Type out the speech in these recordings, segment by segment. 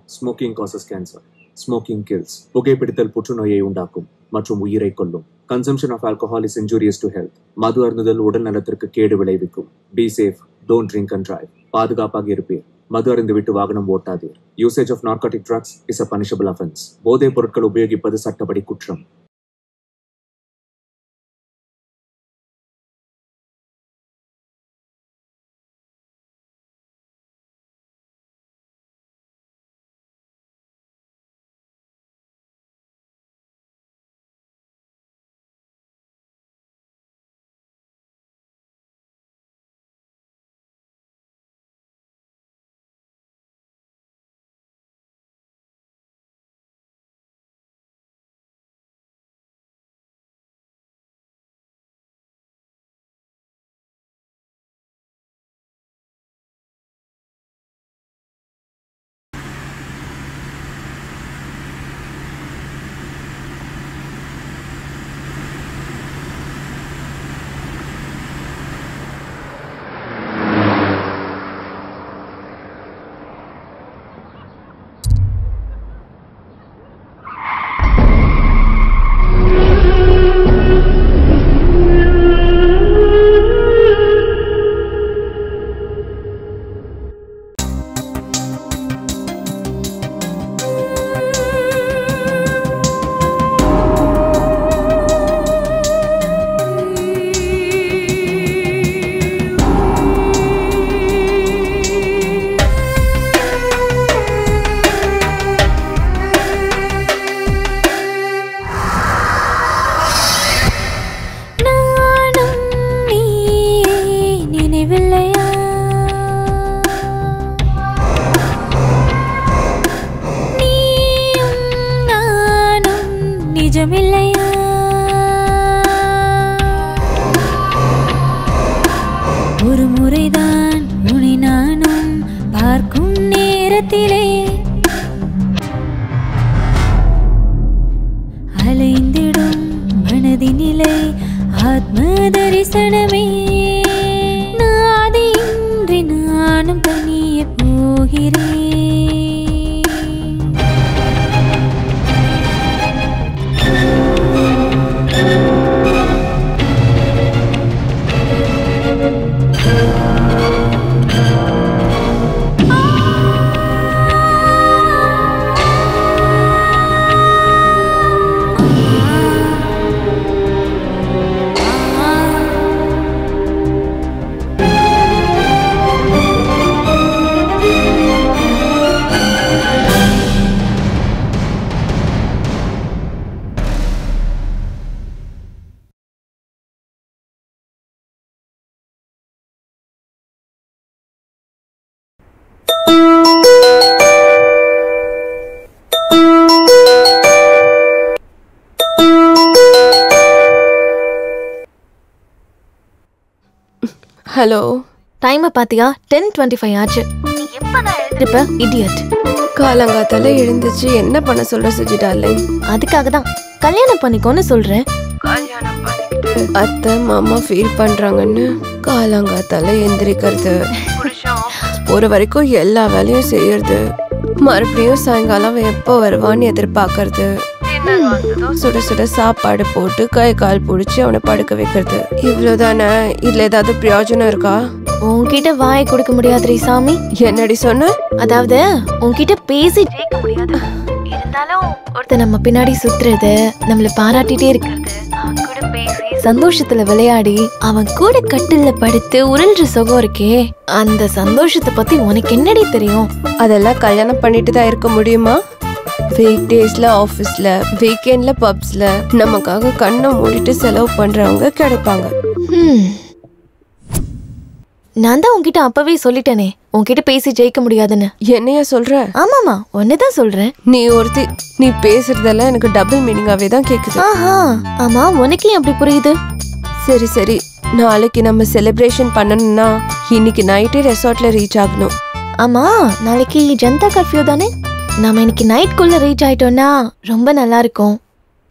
Smoking causes cancer. Smoking kills. புகைப்பிடித்தல் புற்றுநோயை உண்டாக்கும் மற்றும் உயிரை கொல்லும். Consumption of alcohol is injurious to health. மது அருந்துதல் உடல் நலத்திற்கு கேடு விளைவிக்கும். Be safe. Don't drink and drive. பாதுகாப்பாக இருப்பீர். மது அருந்துவிட்டு வாகனம் ஓட்டாதீர். Usage of narcotic drugs is a punishable offense. போதைப் பொருட்கள் உபயோகிப்பது சட்டப்படி குற்றம். ஒரு முறைதான் உன்னை நானும் பார்க்கும் நேரத்திலே அலைந்திடும் மனதினிலை ஆத்ம தரிசனமே நாதியின்றி நானும் தனியே போகிறேன். ஹலோ, டைம் பாத்தியா? 10:25 ஆச்சு. நீ எப்பதான் எழுந்திருப்ப? இடியட். காலங்காத்தால எழுந்துச்சு என்ன பண்ண சொல்ற சுஜி டார்லிங்? அதுக்காக தான் கல்யாணம் பண்ணிக்கோன்னு சொல்றேன். கல்யாணம் பண்ணிக்கிட்டு அத்தை மாமா ஃபீல் பண்றாங்கன்னு காலங்காத்தால எந்திரிக்கிறது, போற வரைக்கும் எல்லா வேலையும் செய்யறது, மறுபடியும் சாயங்காலம் எப்போ வருவான்னு எதிர்பார்க்கறது, சுட சுட சாப்பாடு போட்டு கை கால் பிடிச்சி அவனை படுக்க வைக்கிறது. இவ்வளவுதானே? இதுல ஏதாவது பிரயோஜனம் இருக்கா? உன்கிட்ட வாயை கொடுக்க முடியாது சாமி. என்னடி சொன்ன? அதாவது உன்கிட்ட பேசி ஜெயிக்க முடியாது. இருந்தாலும் ஒருத்தர் நம்ம பின்னாடி சுத்துறது, நம்மள பாராட்டிட்டே இருக்கிறது, அவன் கூட பேசி சந்தோஷத்துல விளையாடி அவன் கூட கட்டில்ல படுத்து உருள்ற சுகம் இருக்கே, அந்த சந்தோஷத்தை பத்தி உனக்கு என்னடி தெரியும்? அதெல்லாம் கல்யாணம் பண்ணிட்டு தான் இருக்க முடியுமா? வீக் டேஸ்ல ஆபீஸ்ல, வீக்கெண்ட்ல பப்ஸ்ல நமக்காக கண்ணை மூடிட்டு செலவு பண்றவங்க கிடைப்பாங்க. நான் தான் உன்கிட்ட அப்பவே சொல்லிட்டேனே உன்கிட்ட பேசி ஜெயிக்க முடியாதுன்னு. என்னையா சொல்ற? ஆமாமா, ஒன்னதான் சொல்றேன். நீ ஒருத்தி, நீ பேசுறதெல்லாம் எனக்கு டபுள் மீனிங்காவே தான் கேக்குது. ஆஹா, ஆமா, உனக்கு எப்படி புரியுது? சரி சரி, நாளைக்கு நம்ம செலிப்ரேஷன் பண்ணணும்னா இன்னைக்கு நைட்டே ரெசார்ட்ல ரீச் ஆகணும். ஆமா, நாளைக்கு ஜனதா கர்ஃபியூ தானே? நாம இன்னைக்கு நைட்குள்ள ரீச் ஆயிட்டோம்னா ரொம்ப நல்லா இருக்கும்.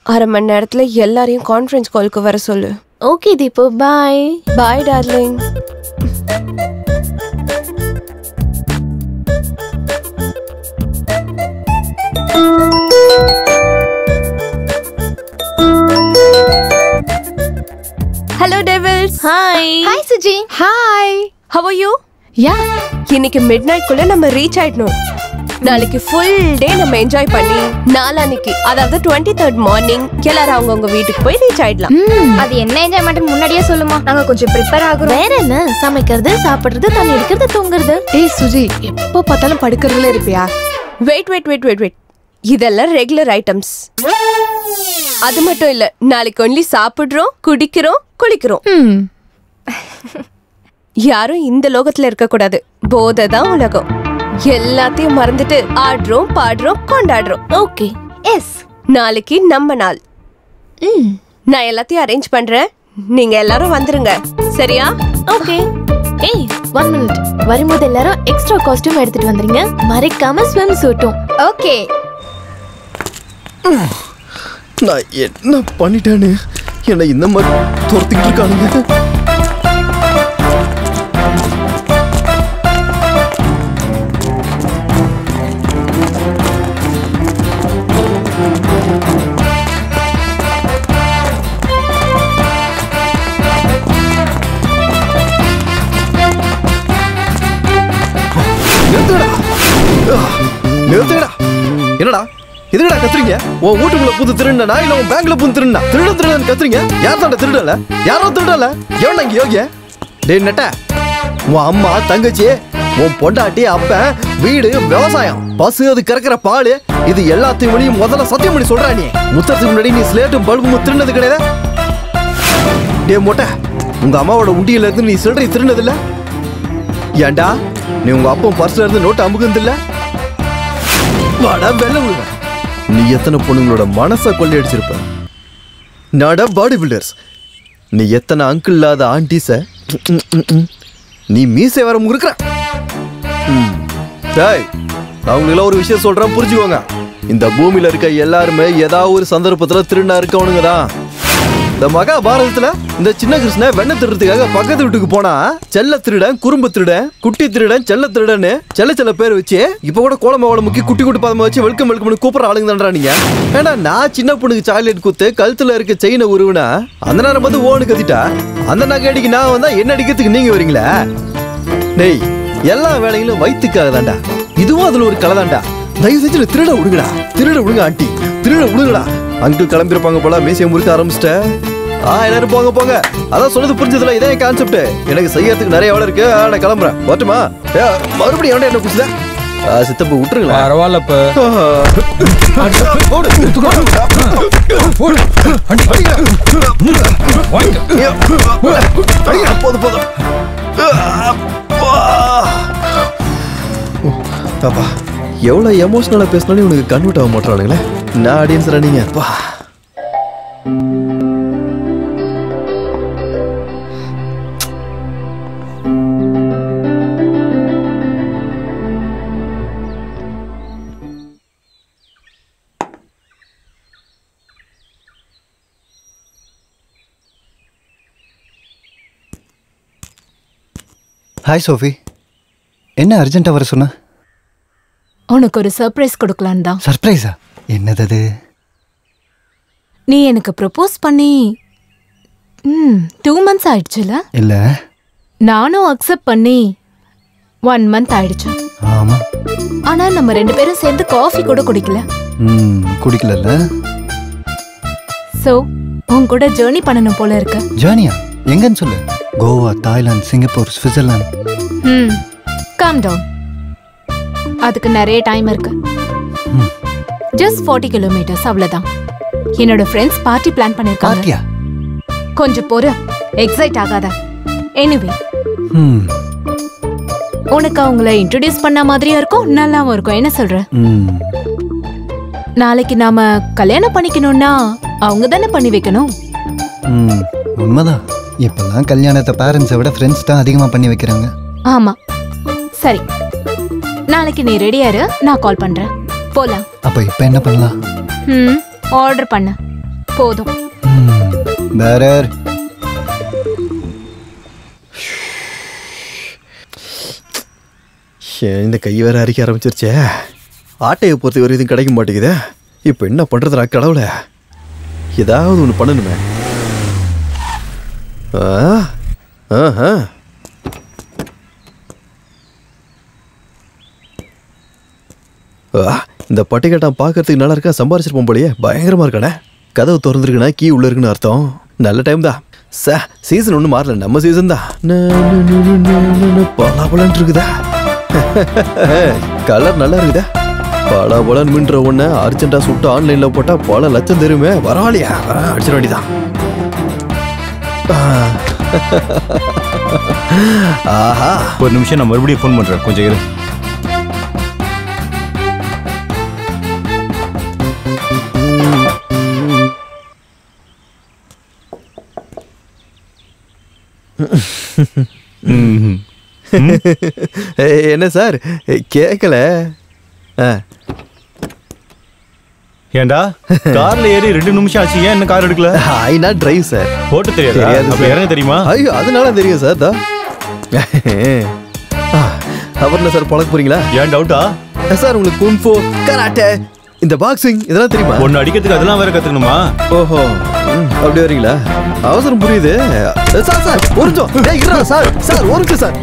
1/2 மணி நேரத்துல எல்லாரையும் கான்ஃபரன்ஸ் காலுக்கு வர சொல்லு. Okay Deepu, bye. Bye darling. Suji. Hi, how are you? Yeah. இன்னைக்கு midnight குள்ள நம்ம ரீச் ஆயிடணும். நாளைக்கு ஃபுல் டே நம்ம என்ஜாய் பண்ணி நாளான்னைக்கு அதாவது 23rd மார்னிங் எல்லாரும் அவங்கவுங்க வீட்டுக்கு போய் ரீச் ஆயிடலாம். அது என்ன என்ஜாய்மெண்ட் முன்னாடியே சொல்லுமா, நாங்க கொஞ்சம் ப்ரிப்பேர் ஆகுறோம். வேற என்ன, சமைக்கிறது, சாப்பிடுறது, தண்ணி அடிக்கிறது, தூங்குறது. ஏய் சுஜி, எப்போ பார்த்தாலும் படுக்கிறதுல இருப்பியா? வெயிட், இதெல்லாம் ரெகுலர் ஐட்டம்ஸ். அது மட்டும் இல்ல, நாளைக்கு ஒன்லி சாப்பிடுறோம், குடிக்கிறோம், குளிக்கிறோம். யாரும் இந்த லோகத்துல இருக்க கூடாது. போதை தான் உலகம். எல்லாத்தையும் மறந்துட்டு ஆடுறோம், பாடுறோம், கொண்டாடுறோம். ஓகே. எஸ், நாளைக்கு நம்ம நாள். நான் எல்லாத்தையும் அரேஞ்ச் பண்றேன், நீங்க எல்லாரும் வந்துருங்க, சரியா? ஓகே. ஏய் 1 minute. வரும்போது எல்லாரும் எக்ஸ்ட்ரா காஸ்டியூம் எடுத்துட்டு வந்துருங்க. மறைக்காம ஸ்விம் சூட்டும். ஓகே. நான் என்ன பண்ணிட்டேன்னு என்னை இந்த மாதிரி துரத்திக்கிட்டு இருக்கானுங்க. நிறுத்துடா. என்னடா எதுடா கத்துறீங்க? உன் வீட்டுக்குள்ள புது திருடனா இல்ல உன் பேங்க்ல புது திருடனா? திருடன் கத்துறீங்க. யார் தாண்ட திருடல? யாரோ திருடல. எவன் இங்க யோகிய? டேய் நட்ட, உன் அம்மா, தங்கச்சி, உன் பொண்டாட்டி, அப்பன், வீடு, விவசாயம், பசு, அது கறக்கிற பால், இது எல்லாத்தையும் முதல்ல சத்தியம் பண்ணி சொல்றா. நீ முத்தத்துக்கு முன்னாடி நீ ஸ்லேட்டும் பல்பும் திருடினது கிடையாது. டே மொட்டை, உங்க அம்மாவோட உண்டியில இருந்து நீ சில்லறை திருடினது இல்ல? ஏண்டா நீ உங்க அப்பா பர்ஸ்ல இருந்து நோட்டு அமுகுந்து இல்ல? வாடா வெள்ள விழுவ. நீ எத்தனை பொண்ணுங்களோட மனசை கொள்ளையடிச்சிருப்ப. நாடா பாடி பில்டர்ஸ். நீ எத்தனை அங்கிள் இல்லாத ஆண்டிஸ நீ மீசை வர முறுக்குற. டேய், நான் உங்களுக்கு ஒரு விஷயம் சொல்றேன், புரிஞ்சுக்கோங்க. இந்த பூமியில இருக்க எல்லாருமே ஏதாவது ஒரு சந்தர்ப்பத்துல திருடா இருக்கவனுங்க தான். இந்த மகாபாரதத்துல இந்த சின்ன கிருஷ்ண வெண்ண திருடுறதுக்காக பக்கத்து வீட்டுக்கு போனா செல்ல திருடன், குறும்பு திருடன், குட்டி திருடன், செல்ல திருடன்னு செல்ல பேர் வச்சு இப்ப கூட கோலமாவோட முக்கி குட்டி குட்டி பதமா வச்சு வெல்கம் கூப்பிடுற ஆளுங்க தான்டா நீங்க. ஏன்னா நான் சின்ன பொண்ணுக்கு சாக்லேட் குத்து கழுத்துல இருக்க செயினை உருவினா அந்த நேரம் வந்து ஓனு கத்திட்டா அந்த நகை அடிக்கு நான் வந்தா என்ன அடிக்கிறதுக்கு நீங்க வரீங்களா? டேய், எல்லா வேலைகளும் வயிற்றுக்காக தான்டா. இதுவும் அதுல ஒரு கலை தான்டா. தயவு செஞ்சு திருட விடுங்க ஆண்டி, திருட விடுங்கடா. அங்கிள் கிளம்பிருப்பாங்க போல, மீசையை முறுக்க ஆரம்பிச்சிட்ட. எல்லாரும் போங்க. அதான் சொன்னது புரிஞ்சதுல, இதே கான்செப்ட். எனக்கு செய்யறதுக்கு நிறைய வேலை இருக்கு, நான் கிளம்புறேன். வரட்டுமா? மறுபடியும் என்ன குடிச்சல சித்தப்பு விட்டுருங்களா? பரவாயில்லப்ப. போதும். பாப்பா, எவ்வளவு எமோஷனலா பேசினாலும் இவனுக்கு கன்வெர்ட் ஆக மாட்டானுங்களே. நான் ஆடியன்ஸ் ரன்னிங்க. அப்பா, ஹாய் சோஃபி, என்ன அர்ஜென்ட்டாக வர சொன்ன? உனக்கு ஒரு சர்ப்ரைஸ் கொடுக்கலான் தான். சர்ப்ரைஸா? என்னது அது? நீ எனக்கு ப்ரப்போஸ் பண்ணி 2 months ஆயிடுச்சுல? இல்லை, நானும் அக்செப்ட் பண்ணி 1 month ஆயிடுச்சு. ஆமாம். ஆனால் நம்ம 2 பேரும் சேர்ந்து காஃபி கூட குடிக்கல. குடிக்கல. ஸோ உன் கூட ஜேர்னி பண்ணணும் போல இருக்கு. ஜேர்னியா? எங்கன்னு சொல்லு. Goa, Thailand, Singapore, Switzerland. Calm down. அதுக்கு நிறைய டைம் இருக்கு. ஜஸ்ட் 40 kilometers, அவ்வளவுதான். என்னோட ஃப்ரெண்ட்ஸ் பார்ட்டி பிளான் பண்ணிருக்காங்க. கொஞ்சம் பொறு, எக்ஸைட் ஆகாத. எனிவே, உனக்கு அவங்கள இன்ட்ரோடியூஸ் பண்ண மாதிரியும் இருக்கும், நல்லாவும் இருக்கும். என்ன சொல்ற? நாளைக்கு நாம கல்யாணம் பண்ணிக்கணும்னா அவங்க தானே பண்ணி வைக்கணும். உண்மைதான். இப்பெல்லாம் கல்யாணத்தை பேரண்ட்ஸை விட ஃப்ரெண்ட்ஸ் தான் அதிகமாக பண்ணி வைக்கிறாங்க. ஆமா, சரி. நாளைக்கு நீ ரெடியா இரு, நான் கால் பண்றேன். போலாம். அப்ப இப்ப என்ன பண்ணலாம்? ஆர்டர் பண்ண போதும். பேரர். இந்த கை வேற அரிக்க ஆரம்பிச்சிருச்சே. ஆட்டையை பொறுத்த வரை இதுவும் கிடைக்க மாட்டேங்குது. இப்போ என்ன பண்றதுடா கடவுள? ஏதாவது ஒன்று பண்ணணுமே. இந்த பட்டிக்கட்டான் பார்க்கறதுக்கு நல்லா இருக்கா, சம்பாரிச்சிருப்போம் போலயே. பயங்கரமா இருக்கானே. கதவு திறந்துருக்குன்னா கீ உள்ள இருக்குன்னு அர்த்தம். நல்ல டைம் தான். சீசன் ஒன்றும் மாறல, நம்ம சீசன் தான். பலாபலன் இருக்குதா, கலர் நல்லா இருக்குதா. பலாபலன் மின்ற ஒண்ணு அர்ஜென்டா சுட்டு ஆன்லைன்ல போட்டா பல லட்சம் தெரியுமே. பரவாயில்லையா, அடிச்சிட வேண்டியதான். ஆஹா, ஒரு நிமிஷம் நான் மறுபடியும் ஃபோன் பண்றேன், கொஞ்சம் இரு. என்ன சார் கேட்கல? ஏண்டா கார்ல ஏறி 2 நிமிஷம் ஆச்சு, ஏன் என்ன கார் எடுக்கல? I not drive sir. ஓட்ட தெரியாது. அப்ப இறங்க தெரியுமா? ஐயோ அதனால தெரியும் சார். அப்புறம் என்ன சார் பழக்க போறீங்களா? ஏன் டவுட்டா சார்? உங்களுக்கு குன்ஃபோ, கராட்டே, இந்த பாக்ஸிங் இதெல்லாம் தெரியுமா? ஒன்னு அடிக்கிறதுக்கு அதெல்லாம் வேற கத்துக்கணுமா? ஓஹோ, அப்படி வரீங்களா? அவசரம் புரியுது சார். சார் ஒரு நிமிஷம் சார். சார் ஒரு நிமிஷம் சார்.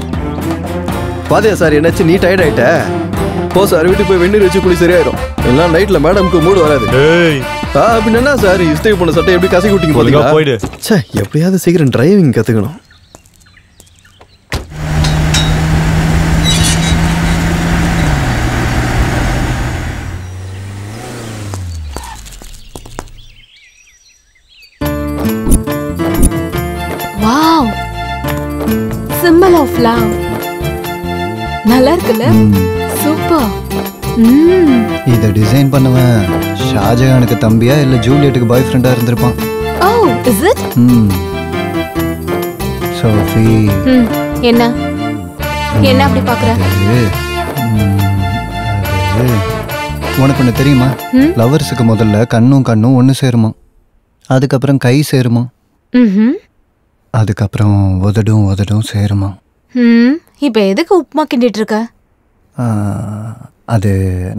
பாதையா சார், என்னாச்சு? நீ டயர்ட் ஆயிட்ட? போ சார், வீட்டுக்கு போய் வெந்நீர் வச்சு குளி சரியாயிரும். எல்லாம் நைட்ல மேடம்க்கு மூடு வராது. அப்படின்னு என்ன சார், இஸ்திரி பண்ண சட்டை எப்படி கசக்கி விட்டீங்க பாத்தீங்களா? போயிடு. சே, எப்படியாவது சீக்கிரம் டிரைவிங் கத்துக்கணும். Wow, symbol of love. நல்லா இருக்குல்ல? சூப்பர். இத டிசைன் பண்ணவன் ஷாஜகானுக்கு தம்பியா இல்ல ஜூலியட்டுக்கு பாய் ஃப்ரெண்டா இருந்திருப்பான். ஓ, இஸ் இட்? சோஃபி, என்ன என்ன அப்படி பாக்குற? உனக்கு ஒண்ணு தெரியுமா? லவர்ஸுக்கு முதல்ல கண்ணும் கண்ணும் ஒண்ணு சேருமா, அதுக்கப்புறம் கை சேருமா, அதுக்கப்புறம் உதடும் உதடும் சேருமா. இப்ப எதுக்கு உப்புமா கிண்டிட்டு இருக்க? அது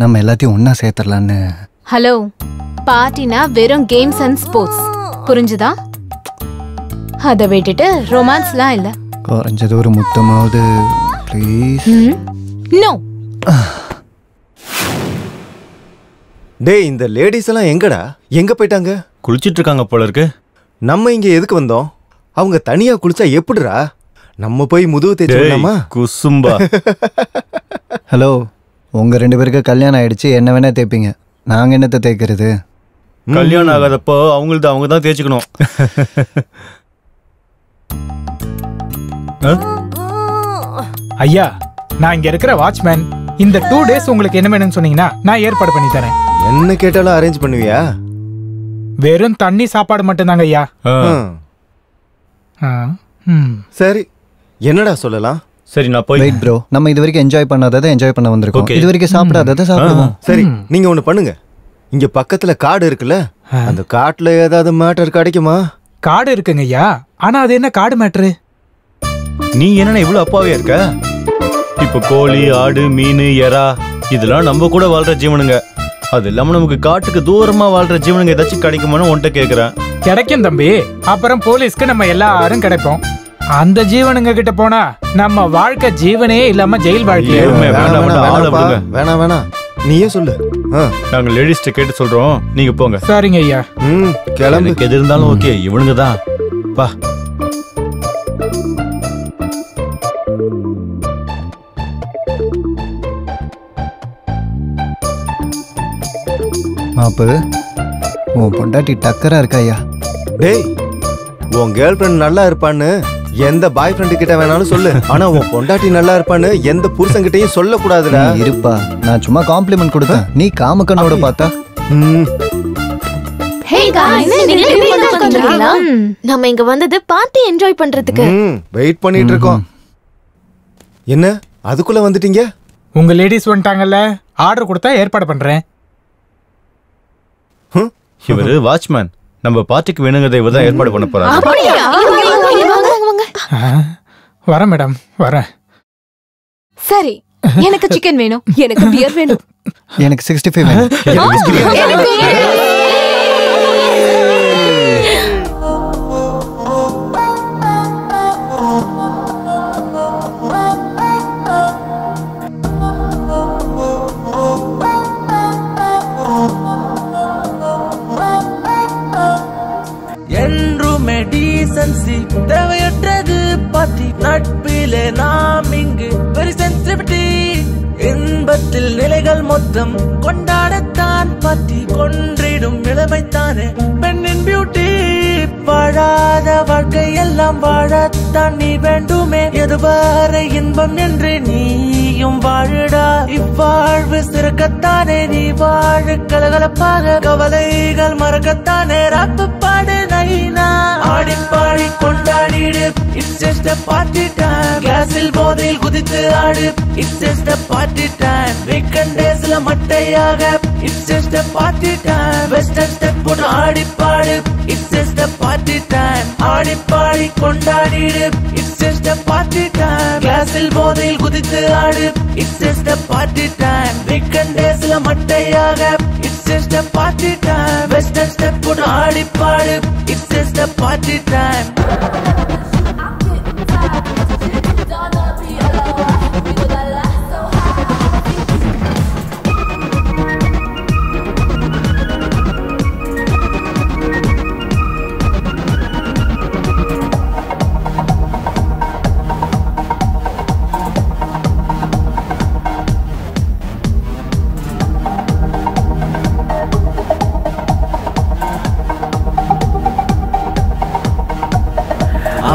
நம்ம எல்லாத்தையும் ஒன்னா சேர்த்துடலான்னு. ஹலோ, பார்ட்டினா வெறும் கேம்ஸ் அண்ட் ஸ்போர்ட்ஸ், புரிஞ்சுதா? அதை விட்டுட்டு ரொமான்ஸ்லாம் இல்ல. குறைஞ்சது ஒரு முத்தமாவது ப்ளீஸ். நோ. டேய், இந்த லேடிஸ் எல்லாம் எங்கடா, எங்க போயிட்டாங்க? குளிச்சிட்டு இருக்காங்க போல இருக்கு. நம்ம இங்க எதுக்கு வந்தோம்? அவங்க தனியா குளிச்சா எப்படிடா? நம்ம போய் முதுகு தேய்ச்சோம்மா குசும்பா. ஹலோ, உங்க 2 பேருக்கு கல்யாணம் ஆயிடுச்சு, என்ன வேணா தேய்ப்பீங்க, நாங்க என்னத்தை தேய்க்கிறது? கல்யாணம் ஆகாதப்போ அவங்களுக்கு அவங்க தான் தேய்ச்சிக்கணும். ஐயா, நான் இங்க இருக்கிற வாட்ச்மேன். இந்த 2 days உங்களுக்கு என்ன வேணும்னு சொன்னீங்கன்னா நான் ஏற்பாடு பண்ணி தரேன். என்ன கேட்டாலும் அரேஞ்ச் பண்ணுவியா? வெறும் தண்ணி சாப்பாடு மட்டும்தாங்க ஐயா. சரி, என்னடா சொல்லலாம்? சரி, நான் போய். வெயிட் ப்ரோ, நம்ம இது வரைக்கும் என்ஜாய் பண்ணாததை என்ஜாய் பண்ண வந்திருக்கோம். இது வரைக்கும் சாப்பிடாததை சாப்பிடுவோம். சரி, நீங்க ஒண்ணு பண்ணுங்க. இங்க பக்கத்துல காடு இருக்குல்ல, அந்த காட்டுல ஏதாவது மேட்டர் கிடைக்குமா? காடு இருக்குங்க ஐயா, ஆனா அது என்ன காடு மேட்டரு? நீ என்ன இவ்வளவு அப்பாவியா இருக்க? இப்ப கோழி, ஆடு, மீன், எறா இதெல்லாம் நம்ம கூட வாழ்ற ஜீவனுங்க. அது இல்லாம நமக்கு காட்டுக்கு தூரமா வாழ்ற ஜீவனுங்க ஏதாச்சும் கிடைக்குமான்னு உன்கிட்ட கேக்குறேன். கிடைக்கும் தம்பி. அப்புறம் போலீஸ்க்கு நம்ம எல்லாரும் கிடைப்போம். அந்த ஜீவனுங்க கிட்ட போனா நம்ம வாழ்க்கை ஜீவனே இல்லாம ஜெயில் வாழ்க்கை. வேணாம் வேணாம், நீயே சொல்லு. நாங்க லேடிஸ்ட கேட்டு சொல்றோம், நீங்க போங்க. சரிங்க ஐயா. கிளம்பு. எது இருந்தாலும் ஓகே, இவனுங்க தான். வா. மாப்பு, உன் பொண்டாட்டி டக்கரா இருக்கா ஐயா. டேய், உன் கேர்ள் ஃப்ரெண்ட் நல்லா இருப்பான்னு எந்த பாய் ஃப்ரெண்டு கிட்ட வேணாலும் சொல்லு, ஆனா உன் பொண்டாட்டி நல்லா இருப்பான்னு எந்த புருஷன் கிட்டயும் சொல்ல கூடாதுடா. இருப்பா, நான் சும்மா காம்ப்ளிமெண்ட் கொடுத்தேன், நீ காமக்கண்ணோட பார்த்தா. நம்ம இங்க வந்தது பார்ட்டி என்ஜாய் பண்றதுக்கு. வெயிட் பண்ணிட்டு இருக்கோம். என்ன அதுக்குள்ள வந்துட்டீங்க? உங்க லேடிஸ் வந்துட்டாங்கல்ல, ஆர்டர் கொடுத்தா ஏற்பாடு பண்றேன். இவரு வாட்ச்மேன், நம்ம பார்ட்டிக்கு வேணுங்கிறத இவர் தான் ஏற்பாடு பண்ண போறாரு. வரேன் மேடம், வரேன். சரி, எனக்கு சிக்கன் வேணும், எனக்கு பியர் வேணும், எனக்கு 65 வேணும். மொத்தம் கொண்டாடத்தான் பத்தி கொன்றிடும் இளமைத்தானே பெண்ணின் பியூட்டி. வாழாத வாழ்க்கை எல்லாம் வாழத்தான் நீ வேண்டுமே. எதுவரை இன்பம் என்று நீயும் வாழுடா. இவ்வாழ்வு சிறக்கத்தானே நீ வாழ கலகலப்பாக. கவலைகள் மறக்கத்தானே ராப்பு பாடு நைனா. ஆடிப்பாடி கொண்டாடிடு, it's just a party time. கிளாஸில் போதையில் குதித்து ஆடு, it's just a party time. Weekend டேஸ்ல மட்டையாக, it's just a party time. Western step போட்டு ஆடிப்பாடு, it's just a party time. ஆடிப்பாடி கொண்டாடிடு, it's just a party time. கிளாஸில் போதையில் குதித்து ஆடு, it's just a party time. Weekend டேஸ்ல மட்டையாக, it's just a party time. Western step போட்டு ஆடிப்பாடு, it's just a party time.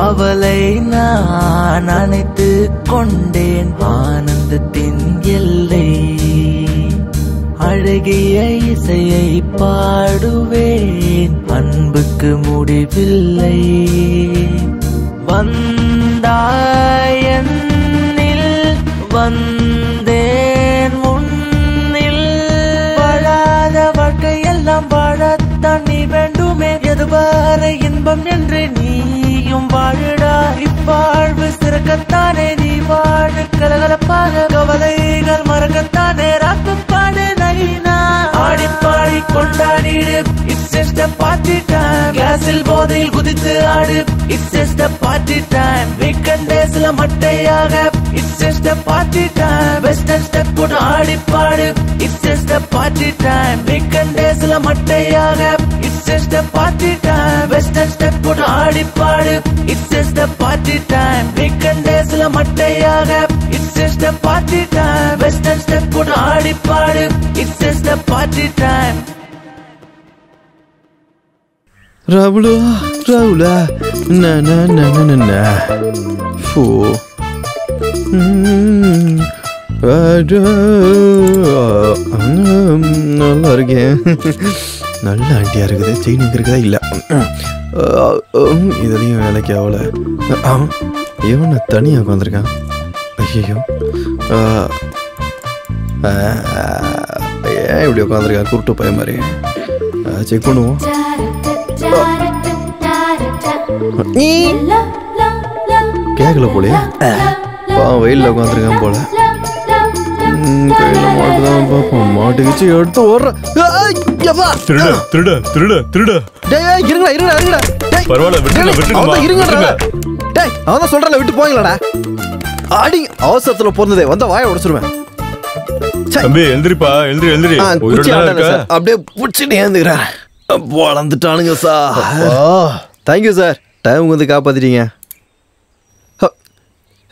அவளை நான் அணைத்து கொண்டேன், ஆனந்தத்தின் எல்லை. அழகிய இசையை பாடுவேன், அன்புக்கு முடிவில்லை. வந்தாய் என்னில், வந்தேன் உன்னில். வாழாத வாழ்க்கை எல்லாம் வாழத்தான் நீ வேண்டுமே. எதுவரை இன்பம் என்று நீயும் வாழுடா. இவ்வாழ்வு சிறக்கத்தானே நீ வாழ கலகலப்பாக. கவலைகள் மறக்கத்தானே ராப்பு பாடு நைனா. ஆடிப்பாடி கொண்டாடிடு, it's just a party time. கிளாஸில் போதையில் குதித்து ஆடு, it's just a party time. Weekend டேஸ்ல மட்டையாக, it's just a party time. Western step போட்டு ஆடிப்பாடு, it's just a party time. Weekend டேஸ்ல மட்டையாக, it's just a party time. Western step போட்டு ஆடிப்பாடு, it's just a party time. Weekend டேஸ்ல மட்டையாக, it's just a party time. Western step போட்டு ஆடிப்பாடு, it's just a party time. ராகுலா ராகுலா ஃபோ நல்லா இருக்கேன். நல்ல ஆண்டியா இருக்குது. செயின் இருக்குதா இல்லை, இதுலேயும் வேலைக்கு ஆகல. இவனை தனியாக உட்காந்துருக்கான். ஐயோ ஏன் இப்படி உட்காந்துருக்கான் குருட்டு பையன் மாதிரி. செக் பண்ணுவோம். கேட்கல போலையா? வெயிலில் உட்காந்துருக்கான் போல. கையில மாட்டுதான் பார்ப்போம். மாட்டுக்கிச்சு எடுத்து ஓடுற. திருட திருட திருட திருட. இருங்கடா இருங்கடா இருங்கடா. பரவாயில்ல டேய் அவன் சொல்றல விட்டு போங்களடா. ஆடி அவசரத்துல போறதே வந்த வாயை உடைச்சிருவேன். தம்பி எந்திரிப்பா, எந்திரி எந்திரி. அப்படியே புடிச்சுட்டு ஏந்துக்கிறா. வளர்ந்துட்டானுங்க சார். தேங்க்யூ சார், டைம் வந்து காப்பாத்திட்டீங்க.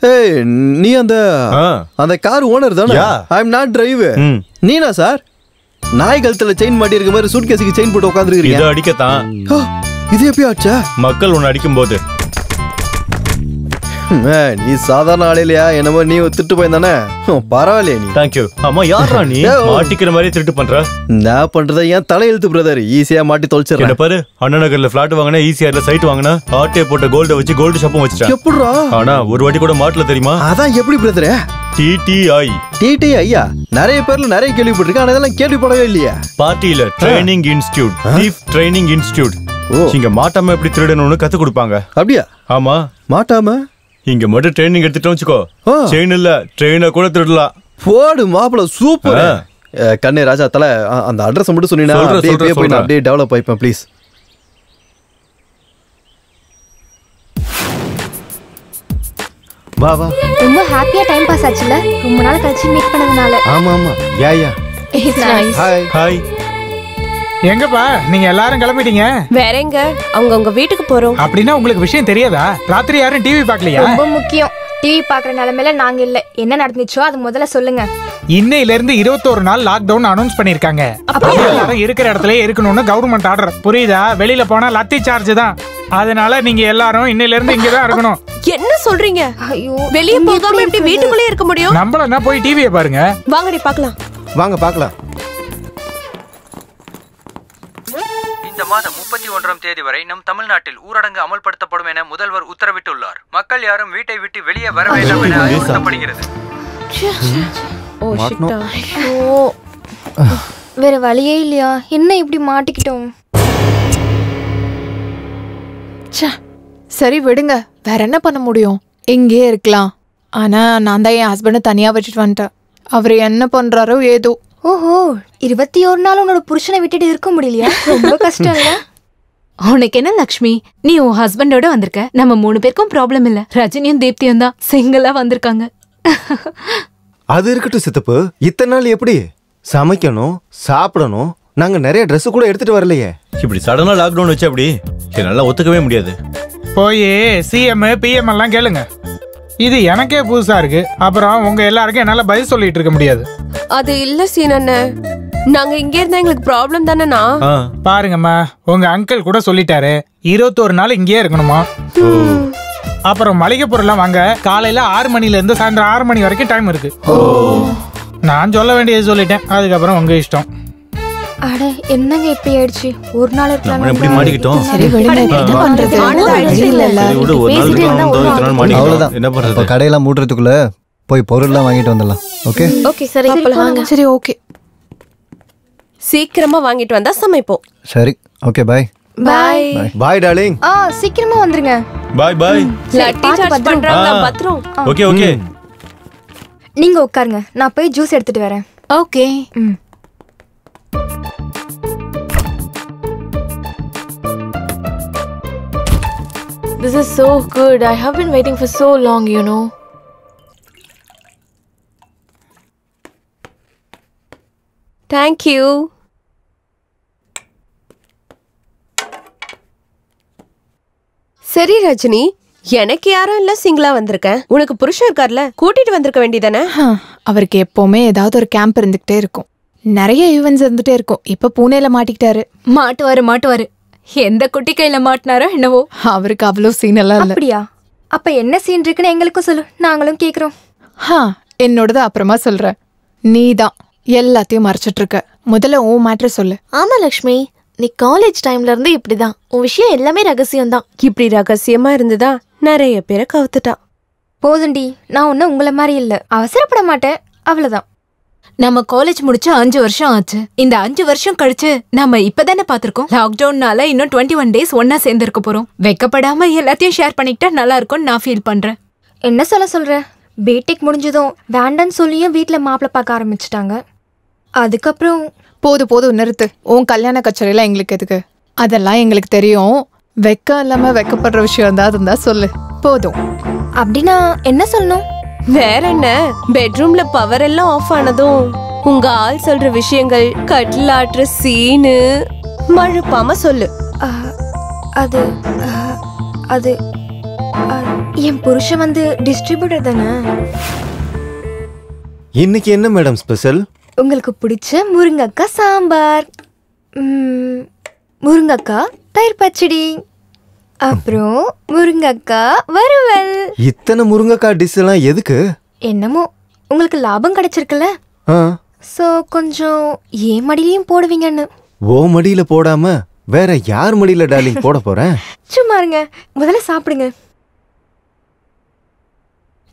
ஏய் நீ அந்த கார் ஓனர் தானே? I am not driver. நீனா சார்? நாய் கழுத்துல செயின் மாட்டி இருக்க மாதிரி சூட்கேஸுக்கு செயின் போட்டு உட்காந்துருக்கீங்க. இது அடிக்கத்தான். இது எப்படி ஆச்சா? மக்கள் ஒன்னு அடிக்கும் போது. நீ சாதாரண ஆளிலையா? என்னமோ நீ திட்டு போயிருந்தானே. பரவாயில்லையே நீ. தேங்க்யூ. ஆமா யாரா நீ? மாட்டிக்கிற மாதிரி திருட்டு பண்ற? நான் பண்றத ஏன் தலையெழுத்து பிரதர். ஈஸியா மாட்டி தொலைச்சிடுறேன். என்ன பாரு, அண்ணா நகர்ல பிளாட் வாங்கினா ஈஸியா சைட் வாங்கினா ஆட்டே போட்ட கோல்ட வச்சு கோல்டு ஷாப்பும் வச்சுட்டேன். எப்படிடா? ஆனா ஒரு வாட்டி கூட மாட்டல தெரியுமா? அதான் எப்படி பிரதர்? டிடிஐ. டிடிஐயா? நிறைய பேர்ல நிறைய கேள்விப்பட்டிருக்கேன். ஆனா இதெல்லாம் கேள்விப்படவே இல்லையா? பார்ட்டில training institute, thief training institute. இங்க மாட்டாம எப்படி திருடணும்னு கத்து கொடுப்பாங்க. அப்படியா? ஆமா. மாட்டாம இங்க மட்டும் ட்ரைனிங் எடுத்துட்டோம் வச்சுக்கோ, செயின் இல்ல ட்ரெயினை கூட திருடலாம். போடு மாப்பிள, சூப்பர். கண்ணே ராஜா தலை, அந்த அட்ரஸ் மட்டும் சொன்னீங்கன்னா அப்படியே டெவலப் ஆயிப்பேன் ப்ளீஸ். வா வா. ரொம்ப ஹாப்பியா டைம் பாஸ் ஆச்சுல, ரொம்ப நாள் கழிச்சு மீட் பண்ணதுனால. ஆமா ஆமா. Yeah yeah. It's nice. Hi hi. எங்கப்பா நீங்க எல்லாரும் கிளம்பிட்டீங்க? வேற எங்க, அவங்க உங்க வீட்டுக்கு போறோம். அப்படின்னா உங்களுக்கு விஷயம் தெரியாதா? ராத்திரி யாரும் டிவி பார்க்கலையா? ரொம்ப முக்கியம். டிவி பாக்குற நிலைமையில நாங்க இல்ல. என்ன நடந்துச்சோ அது முதல்ல சொல்லுங்க. இன்னையில இருந்து 21 நாள் லாக்டவுன் அனௌன்ஸ் பண்ணிருக்காங்க. எல்லாரும் இருக்கிற இடத்துல இருக்கணும்னு கவர்மெண்ட் ஆர்டர். புரியுதா? வெளியில போனா லத்தி சார்ஜ் தான். அதனால நீங்க எல்லாரும் இன்னையில இருந்து இங்கதான் இருக்கணும். என்ன சொல்றீங்க? ஐயோ, வெளிய போகாம எப்படி வீட்டுக்குள்ளே இருக்க முடியும்? நம்மள போய் டிவியை பாருங்க. வாங்கடி பார்க்கலாம். வாங்க பார்க்கலாம். இந்த மாதம் 31ஆம் தேதி வரை நம் தமிழ்நாட்டில் ஊரடங்கு அமல்படுத்தப்படும் என முதல்வர் உத்தரவிட்டுள்ளார். மக்கள் யாரும் வீட்டை விட்டு வெளியே வர வேண்டாம் என அறிவுறுத்தப்படுகிறது. வேற வழியே இல்லையா? என்ன இப்படி மாட்டிக்கிட்டோம்? சரி விடுங்க, வேற என்ன பண்ண முடியும்? இங்கே இருக்கலாம். ஆனா நான் தான் என் ஹஸ்பண்டை தனியா வச்சுட்டு வந்துட்டேன். அவர் என்ன பண்றாரோ ஏதோ. ஓஹோ, 21 நாள் உன்னோட புருஷனை விட்டுட்டு இருக்க முடியலையா? ரொம்ப கஷ்டம் இல்ல? உனக்கு என்ன லக்ஷ்மி, நீ உன் ஹஸ்பண்டோட வந்திருக்க. நம்ம 3 பேருக்கும் ப்ராப்ளம் இல்ல. ரஜினியும் தீப்தியும் தான் சிங்கிளா வந்திருக்காங்க. அது இருக்கட்டும் சித்தப்பு. இத்தனை நாள் எப்படி சமைக்கணும், சாப்பிடணும்? நாங்க நிறைய ட்ரெஸ் கூட எடுத்துட்டு வரலையே. இப்படி சடனா லாக்டவுன் வச்சு அப்படி என்னால ஒத்துக்கவே முடியாது. போய் சிஎம் பிஎம் எல்லாம் கேளுங்க. இது எனக்கே புதுசா இருக்கு. அப்புறம் உங்க எல்லாருக்கும் என்னால பதில் சொல்லிட்டு இருக்க முடியாது. அது இல்ல சீனண்ணே, நாங்க இங்க இருந்தா எங்களுக்கு ப்ராப்ளம் தானேண்ணா. பாருங்கம்மா, உங்க அங்கிள் கூட சொல்லிட்டாரு 21 நாள் இங்கேயே இருக்கணுமா. அப்புறம் மளிகை பொருள்லாம் வாங்க காலையில 6 மணில இருந்து சாயந்தரம் 6 மணி வரைக்கும் டைம் இருக்கு. நான் சொல்ல வேண்டியது சொல்லிட்டேன், அதுக்கப்புறம் உங்க இஷ்டம். அட என்னங்க இப்படி ஆயிடுச்சு? ஒரு நாள் இருக்கலாம். எப்படி மாட்டிக்கிட்டோம்? சரி விடுங்க, என்ன பண்றது? அவ்வளவுதான். என்ன பண்றது? கடையெல்லாம் மூடுறதுக்குள்ள போய் பொருள்லாம் வாங்கிட்டு வந்துடலாம். ஓகே ஓகே சரி வாங்க. சரி ஓகே, சீக்கிரமா வாங்கிட்டு வந்தா சமைப்போம். சரி okay bye. Bye bye darling. சீக்கிரமா வந்துருங்க. Bye bye. லட்டி சார்ஜ் பண்றாங்க பத்ரம். Okay okay. நீங்க உட்காருங்க, நான் போய் ஜூஸ் எடுத்துட்டு வரேன். Okay. This is so good. I have been waiting for so long, you know. Thank you. சரி ரஜினி, எனக்கு யாரும் இல்ல, சிங்கிளா வந்திருக்கேன். உனக்கு புருஷன் இருக்கார்ல, கூட்டிட்டு வந்திருக்க வேண்டியதானே? அவருக்கு எப்பவுமே ஏதாவது ஒரு கேம்ப் இருந்துகிட்டே இருக்கும். நிறைய ஈவென்ட்ஸ் இருந்துட்டே இருக்கும். இப்ப பூனேல மாட்டிக்கிட்டாரு. மாட்டுவாரு. எந்த குட்டி கையில மாட்டினாரோ என்னவோ. அவருக்கு அவ்வளவு சீன் எல்லாம் இல்ல. அப்படியா? அப்ப என்ன சீன் இருக்குன்னு எங்களுக்கும் சொல்லு, நாங்களும் கேக்குறோம். என்னோடது அப்புறமா சொல்றேன். நீதான் எல்லாத்தையும் மறைச்சிட்டு இருக்க. முதல்ல உன் மேட்டர் சொல்லு. ஆமா லக்ஷ்மி, நீ காலேஜ் டைம்ல இருந்து இப்படிதான். உன் விஷயம் எல்லாமே ரகசியம் தான். இப்படி ரகசியமா இருந்துதா நிறைய பேரை கவுத்துட்டா. போதுண்டி, நான் ஒன்னும் உங்களை மாதிரி இல்ல, அவசரப்பட மாட்டேன், அவ்வளவுதான். நம்ம காலேஜ் முடிச்சு 5 வருஷம் ஆச்சு. இந்த 5 வருஷம் கழிச்சு நம்ம இப்பதானே பாத்திருக்கோம். லாக்டவுன்னால இன்னும் 21 டேஸ் ஒன்னா சேர்ந்திருக்க போறோம். வெக்கப்படாம எல்லாத்தையும் ஷேர் பண்ணிக்கிட்டா நல்லா இருக்கும்னு நான் ஃபீல் பண்றேன். என்ன சொல்ற? பிடெக் முடிஞ்சதும் வேண்டான்னு சொல்லியும் வீட்டுல மாப்பிள்ள பார்க்க ஆரம்பிச்சுட்டாங்க. அதுக்கப்புறம் போதும் நிறுத்து. உன் கல்யாண கச்சேரியில எங்களுக்கு எதுக்கு? அதெல்லாம் எங்களுக்கு தெரியும். வெக்கம் இல்லாம வெக்கப்படுற விஷயம் தான் இருந்தா சொல்லு. போதும். அப்படின்னா என்ன சொல்லணும்? வேற என்ன, பெட்ரூம்ல பவர் எல்லாம் ஆஃப் ஆனதும் உங்க ஆள் சொல்ற விஷயங்கள், கட்டில் ஆட்டுற சீனு மழுப்பாம சொல்லு. அது அது என் புருஷன் வந்து டிஸ்ட்ரிபியூட்டர் தானே. இன்னைக்கு என்ன மேடம் ஸ்பெஷல்? உங்களுக்கு பிடிச்ச முருங்கக்காய் சாம்பார், முருங்கக்காய் தயிர் பச்சடி, அப்புறம் முருங்கக்காய் வறுவல். இத்தனை முருங்கக்காய் டிஷ் எல்லாம் எதுக்கு? என்னமோ உங்களுக்கு லாபம் கிடைச்சிருக்குல்ல, சோ கொஞ்சம் ஏன் மடியிலையும் போடுவீங்கன்னு. ஓ மடியில போடாம வேற யார் மடியில டார்லிங் போட போறேன்? சும்மா இருங்க, முதல்ல சாப்பிடுங்க.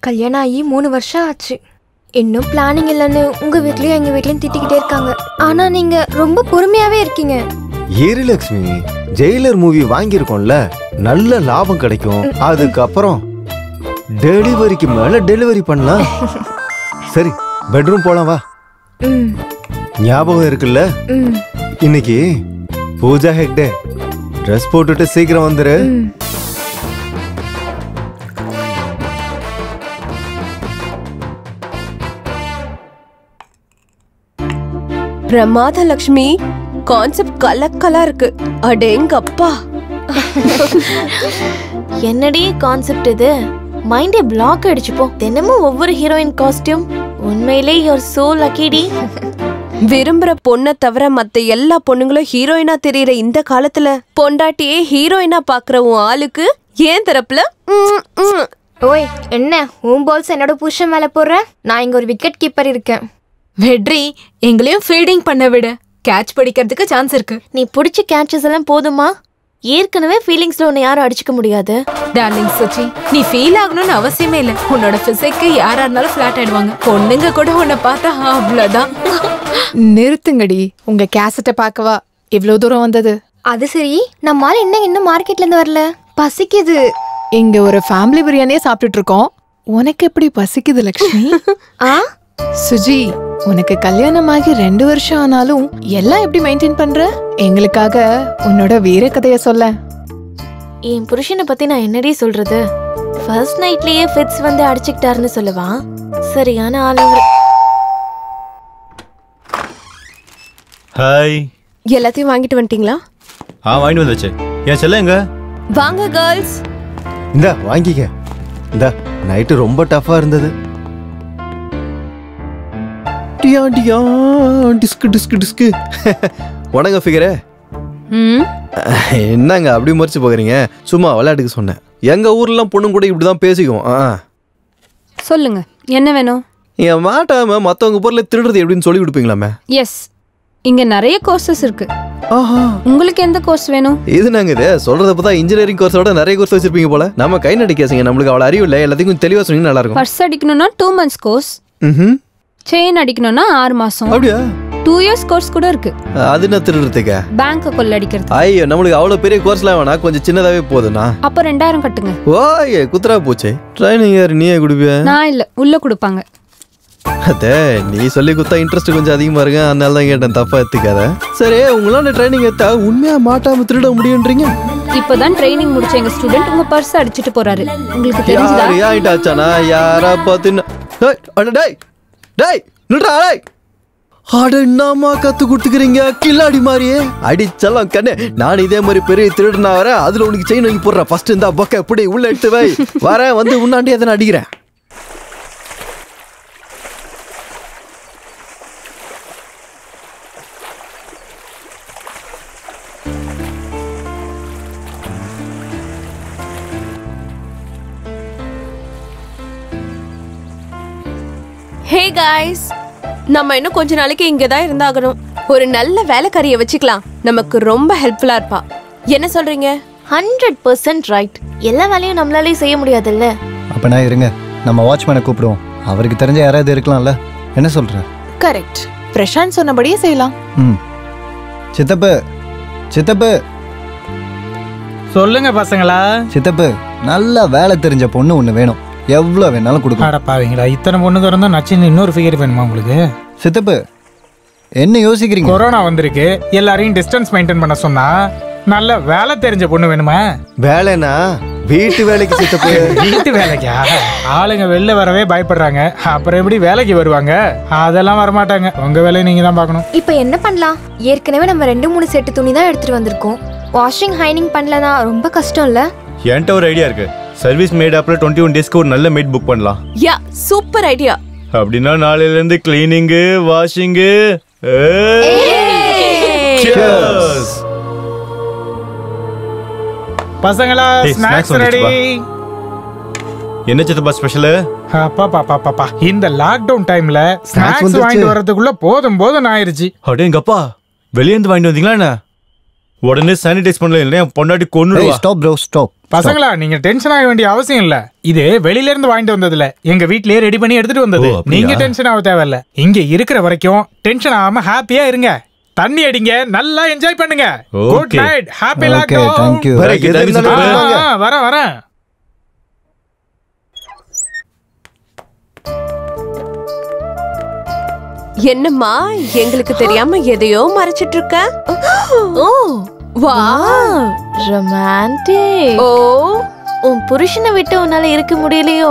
கல்யாணம் ஆகி 3 வருஷம் ஆச்சு. இன்னும் பிளானிங் இல்லைன்னு உங்க வீட்லயும் எங்க வீட்லயும் திட்டிக்கிட்டே இருக்காங்க. ஆனா நீங்க ரொம்ப பொறுமையாவே இருக்கீங்க. ஏரி லக்ஷ்மி, ஜெயிலர் மூவி வாங்கியிருக்கோம்ல, நல்ல லாபம் கிடைக்கும். அதுக்கப்புறம் டெலிவரிக்கு மேல டெலிவரி பண்ணலாம். சரி பெட்ரூம் போலாம் வா. ஞாபகம் இருக்குல்ல, இன்னைக்கு பூஜா ஹெக்டே. ட்ரெஸ் போட்டுட்டு சீக்கிரம் வந்துரு. பிரமாத லக்ஷ்மி, கான்செப்ட் கலக்கலா இருக்கு. அடேங்கப்பா. என்னடி கான்செப்ட் இது? மைண்டே பிளாக் அடிச்சுப்போம். தினமும் ஒவ்வொரு ஹீரோயின் காஸ்டியூம். உண்மையிலே யூ ஆர் சோ லக்கிடி. விரும்புற பொண்ணை தவிர மத்த எல்லா பொண்ணுங்களும் ஹீரோயினா தெரியற இந்த காலத்துல பொண்டாட்டியே ஹீரோயினா பாக்குற உன் ஆளுக்கு ஏன் தரப்புல ஓய் என்ன உன் பால்ஸ் என்னோட புருஷன் மேல போடுற? நான் இங்க ஒரு விக்கெட் கீப்பர் இருக்கேன். வெட்ரி எங்களையும் ஃபீல்டிங் பண்ண விடு. கேட்ச் பிடிக்கிறதுக்கு சான்ஸ் இருக்கு. நீ பிடிச்ச கேட்சஸ் எல்லாம் போதுமா? ஏற்கனவே ஃபீலிங்ஸ்ல உன்னை யாரும் அடிச்சுக்க முடியாது. டார்லிங் சுச்சி, நீ ஃபீல் ஆகணும்னு அவசியமே இல்லை. உன்னோட பிசிக்கு யாரா இருந்தாலும் ஃபிளாட் ஆயிடுவாங்க. பொண்ணுங்க கூட உன்னை பார்த்தா அவ்வளவுதான். நிறுத்துங்கடி. உங்க கேசட்டை பார்க்கவா இவ்வளவு தூரம் வந்தது? அது சரி, நம்மால இன்னும் மார்க்கெட்ல இருந்து வரல. பசிக்குது. இங்க ஒரு ஃபேமிலி பிரியாணியே சாப்பிட்டுட்டு இருக்கோம். உனக்கு எப்படி பசிக்குது லக்ஷ்மி? சுஜி, உனக்கு கல்யாணமாகி 2 வருஷம் ஆனாலும் எல்லாம் எப்படி மெயின்டைன் பண்ற? எங்களுக்காக உன்னோட வீர கதைய சொல்ல. என் புருஷனை பத்தி நான் என்னடி சொல்றது? ஃபர்ஸ்ட் நைட்லயே ஃபிட்ஸ் வந்து அடிச்சுக்கிட்டாருன்னு சொல்லவா? சரியான ஆளுங்க. ஹாய். எல்லாத்தையும் வாங்கிட்டு வந்துட்டீங்களா? வாங்கிட்டு வந்தாச்சு. ஏன் செல்ல எங்க? வாங்க கேர்ள்ஸ். இந்த வாங்கிக்க. இந்த நைட்டு ரொம்ப டஃபா இருந்தது. டியா டியா டிஸ்கு டிஸ்கு டிஸ்கு. உனங்க ஃபிகரே என்னங்க அப்படி மறைச்சு போகிறீங்க? சும்மா விளையாட்டுக்கு சொன்னேன். எங்க ஊர்லாம் பொண்ணு கூட இப்படிதான் பேசிக்குவோம். சொல்லுங்க, என்ன வேணும்? என் மாட்டாம மத்தவங்க பொருளை திருடுறது எப்படின்னு சொல்லி கொடுப்பீங்களாமே? எஸ், இங்க நிறைய கோர்சஸ் இருக்கு. உங்களுக்கு எந்த கோர்ஸ் வேணும்? இது நாங்க இது சொல்றத பார்த்தா இன்ஜினியரிங் கோர்ஸோட நிறைய கோர்ஸ் வச்சிருப்பீங்க போல. நம்ம கை நடிக்காசீங்க, நம்மளுக்கு அவ்வளவு அறிவு இல்லை. எல்லாத்தையும் தெளிவா சொன்னீங்கன்னா நல்லா இருக்கும். பர்ஸ் அடிக்கணும்னா 2 months கோர்ஸ். செயின் அடிக்கணும்னா 6 மாசம். அப்படியா? 2 years கோர்ஸ் கூட இருக்கு. அது என்ன திருடுறதுக்கா? பேங்க் கொள்ளடிக்கிறது. ஐயோ, நம்மளுக்கு அவ்வளவு பெரிய கோர்ஸ்லாம் வேணா, கொஞ்சம் சின்னதாவே போதும்னா. அப்ப 2000 கட்டுங்க. ஓய் குத்துரா போச்சே. ட்ரைனிங் யார் நீயே கொடுப்பியா? நான் இல்ல, உள்ள கொடுப்பாங்க. அதே நீ சொல்லி கொடுத்தா இன்ட்ரெஸ்ட் கொஞ்சம் அதிகமா இருக்கு, அதனால தான் கேட்டேன். தப்பா எடுத்துக்காத. சரி, உங்களால ட்ரைனிங் எடுத்தா உண்மையா மாட்டாம திருட முடியும்ன்றீங்க? இப்பதான் ட்ரைனிங் முடிச்ச எங்க ஸ்டூடெண்ட் உங்க பர்ஸ் அடிச்சிட்டு போறாரு. உங்களுக்கு தெரிஞ்சதா? யாராச்சானா யாரா பாத்து டேய் டேய் நில்றா டேய். அட என்னமா கத்து கொடுத்துக்கிறீங்க கில்லாடி மாதிரியே. அடிச்சலாம் கண்ணே. நான் இதே மாதிரி பெரிய திருடனா வரேன். அதுல உனக்கு செயின் வாங்கி போடுறேன். ஃபர்ஸ்ட் இந்த பக்க எப்படி உள்ள எடுத்து வை. வரேன், வந்து உன்னாண்டி எதனா அடிக்கிறேன். ஹே காய்ஸ், நம்ம இன்னும் கொஞ்ச நாளைக்கு இங்கதான் இருந்தாகணும். ஒரு நல்ல வேலைக்காரியை வச்சுக்கலாம். நமக்கு ரொம்ப ஹெல்ப்ஃபுல்லா இருப்பா. என்ன சொல்றீங்க? 100% ரைட். எல்லா வேலையும் நம்மளாலே செய்ய முடியாதுல்ல. அப்ப நான் இருங்க, நம்ம வாட்ச்மேனை கூப்பிடுவோம். அவருக்கு தெரிஞ்ச யாராவது இருக்கலாம்ல. என்ன சொல்ற? கரெக்ட். பிரசாந்த் சொன்னபடியே செய்யலாம். சித்தப்பு சித்தப்பு சொல்லுங்க பசங்களா. சித்தப்பு, நல்ல வேலை தெரிஞ்ச பொண்ணு ஒண்ணு வேணும். எவ்வளவு வேணாலும் கொடுக்கும். அடப்பாவீங்களா, இத்தனை பொண்ணுங்க இருந்தா நச்சுன்னு இன்னொரு ஃபிகர் வேணுமா உங்களுக்கு? சித்தப்பு என்ன யோசிக்கிறீங்க? கொரோனா வந்திருக்கு, எல்லாரையும் டிஸ்டன்ஸ் மெயின்டைன் பண்ண சொன்னா நல்ல வேலை தெரிஞ்ச பொண்ணு வேணுமா? வேலைனா வீட்டு வேலைக்கு சித்தப்பு. வீட்டு வேலைக்கா? ஆளுங்க வெளில வரவே பயப்படுறாங்க, அப்புறம் எப்படி வேலைக்கு வருவாங்க? அதெல்லாம் வரமாட்டாங்க. உங்க வேலையை நீங்க தான் பார்க்கணும். இப்போ என்ன பண்ணலாம்? ஏற்கனவே நம்ம 2-3 செட்டு துணி தான் எடுத்துட்டு வந்திருக்கோம். வாஷிங் ஹைனிங் பண்ணலனா ரொம்ப கஷ்டம் இல்ல? என்கிட்ட ஒரு ஐடியா இருக்கு. சர்வீஸ் மேட் அப்ல 21 டேஸ்க்கு ஒரு நல்ல மேட் புக் பண்ணலாம். யா, சூப்பர் ஐடியா. அப்படின்னா நாளையில இருந்து கிளீனிங், வாஷிங். பசங்களா, ஸ்நாக்ஸ் ரெடி. என்ன சித்தப்பா ஸ்பெஷல்? பாப்பா, இந்த லாக்டவுன் டைம்ல ஸ்நாக்ஸ் வாங்கிட்டு வரதுக்குள்ள போதும் ஆயிருச்சு. அடேங்கப்பா, வெளியே இருந்து வாங்கிட்டு வந்தீங்களா என்ன? உடனே சானிடைஸ் பண்ணல, இல்ல பொண்டாட்டி கொன்னுடுவா. Stop bro, stop. பசங்களா, நீங்க டென்ஷன் ஆக வேண்டிய அவசியம் இல்ல. இது வெளியில இருந்து வாங்கிட்டு வந்ததுல எங்க வீட்லயே ரெடி பண்ணி எடுத்துட்டு வந்தது. நீங்க டென்ஷன் ஆக தேவையில்ல. இங்க இருக்கிற வரைக்கும் டென்ஷன் ஆகாம ஹாப்பியா இருங்க. தண்ணி அடிங்க, நல்லா என்ஜாய் பண்ணுங்க. Good night, happy lockdown. Thank you. வரேன். என்னம்மா, எங்களுக்கு தெரியாம எதையோ மறைச்சிட்டு இருக்க? ஓ வா, ரொமான்டிக். ஓ, உன் புருஷனை விட்டு உன்னால இருக்க முடியலையோ?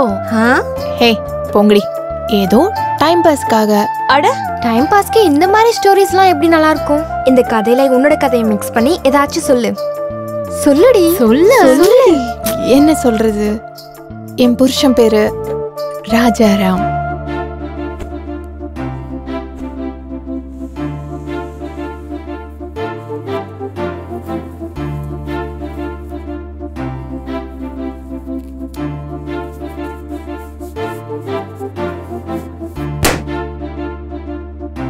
ஹே பொங்கடி, ஏதோ டைம் பாஸ்க்காக. அட, டைம் பாஸ்க்கு இந்த மாதிரி ஸ்டோரிஸ்லாம் எப்படி நல்லா இருக்கும்? இந்த கதையில உன்னோட கதையை மிக்ஸ் பண்ணி ஏதாச்சும் சொல்லுடி. என்ன சொல்றது? என் புருஷன் பேரு ராஜாராம்.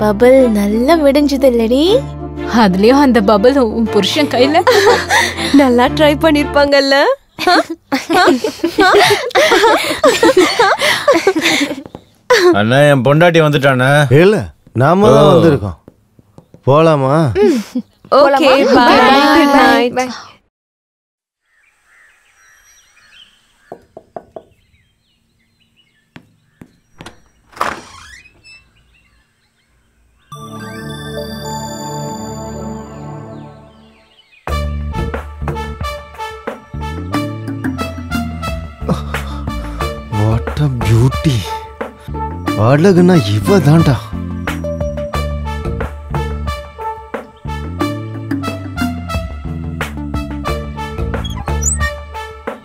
பபிள் நல்லா விடிஞ்சது இல்லடி? அதுலயும் அந்த பபிள் உன் புருஷன் கையில நல்லா ட்ரை பண்ணிருப்பாங்கல்ல. அண்ணா என் பொண்டாட்டி வந்துட்டானே. இல்ல நாம தான் வந்திருக்கோம். போலாமா? Okay bye. Good night. What a beauty. அழகுனா இவ தான்டா.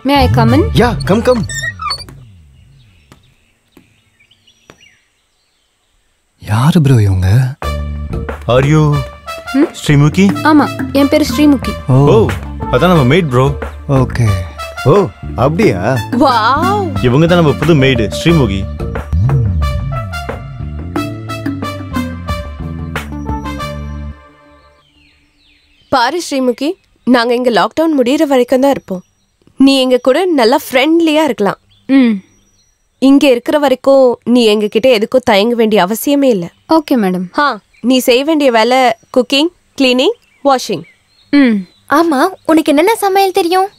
May I come in? Yeah come come. யாரு ப்ரோ இவங்க? Are you Srimukhi? ஆமா, என் பேரு ஸ்ரீமுகி. ஓ அதான் நம்ம மேட் ப்ரோ. ஓகே. ஓ அப்படியா? வாவ். இவங்க தான் நம்ம புது மேட் ஸ்ரீமுகி. பாரு ஸ்ரீமுகி, நாங்க இங்க லாக்டவுன் முடியற வரைக்கும் தான் இருப்போம். நீ எங்க கூட நல்லா ஃப்ரெண்ட்லியா இருக்கலாம். இங்க இருக்கிற வரைக்கும் நீ எங்க கிட்ட எதுக்கும் தயங்க வேண்டிய அவசியமே இல்ல. Okay madam. நீ செய்ய வேண்டிய வேலை குக்கிங், கிளீனிங், வாஷிங். ஆமா, உனக்கு என்னென்ன சமையல் தெரியும்?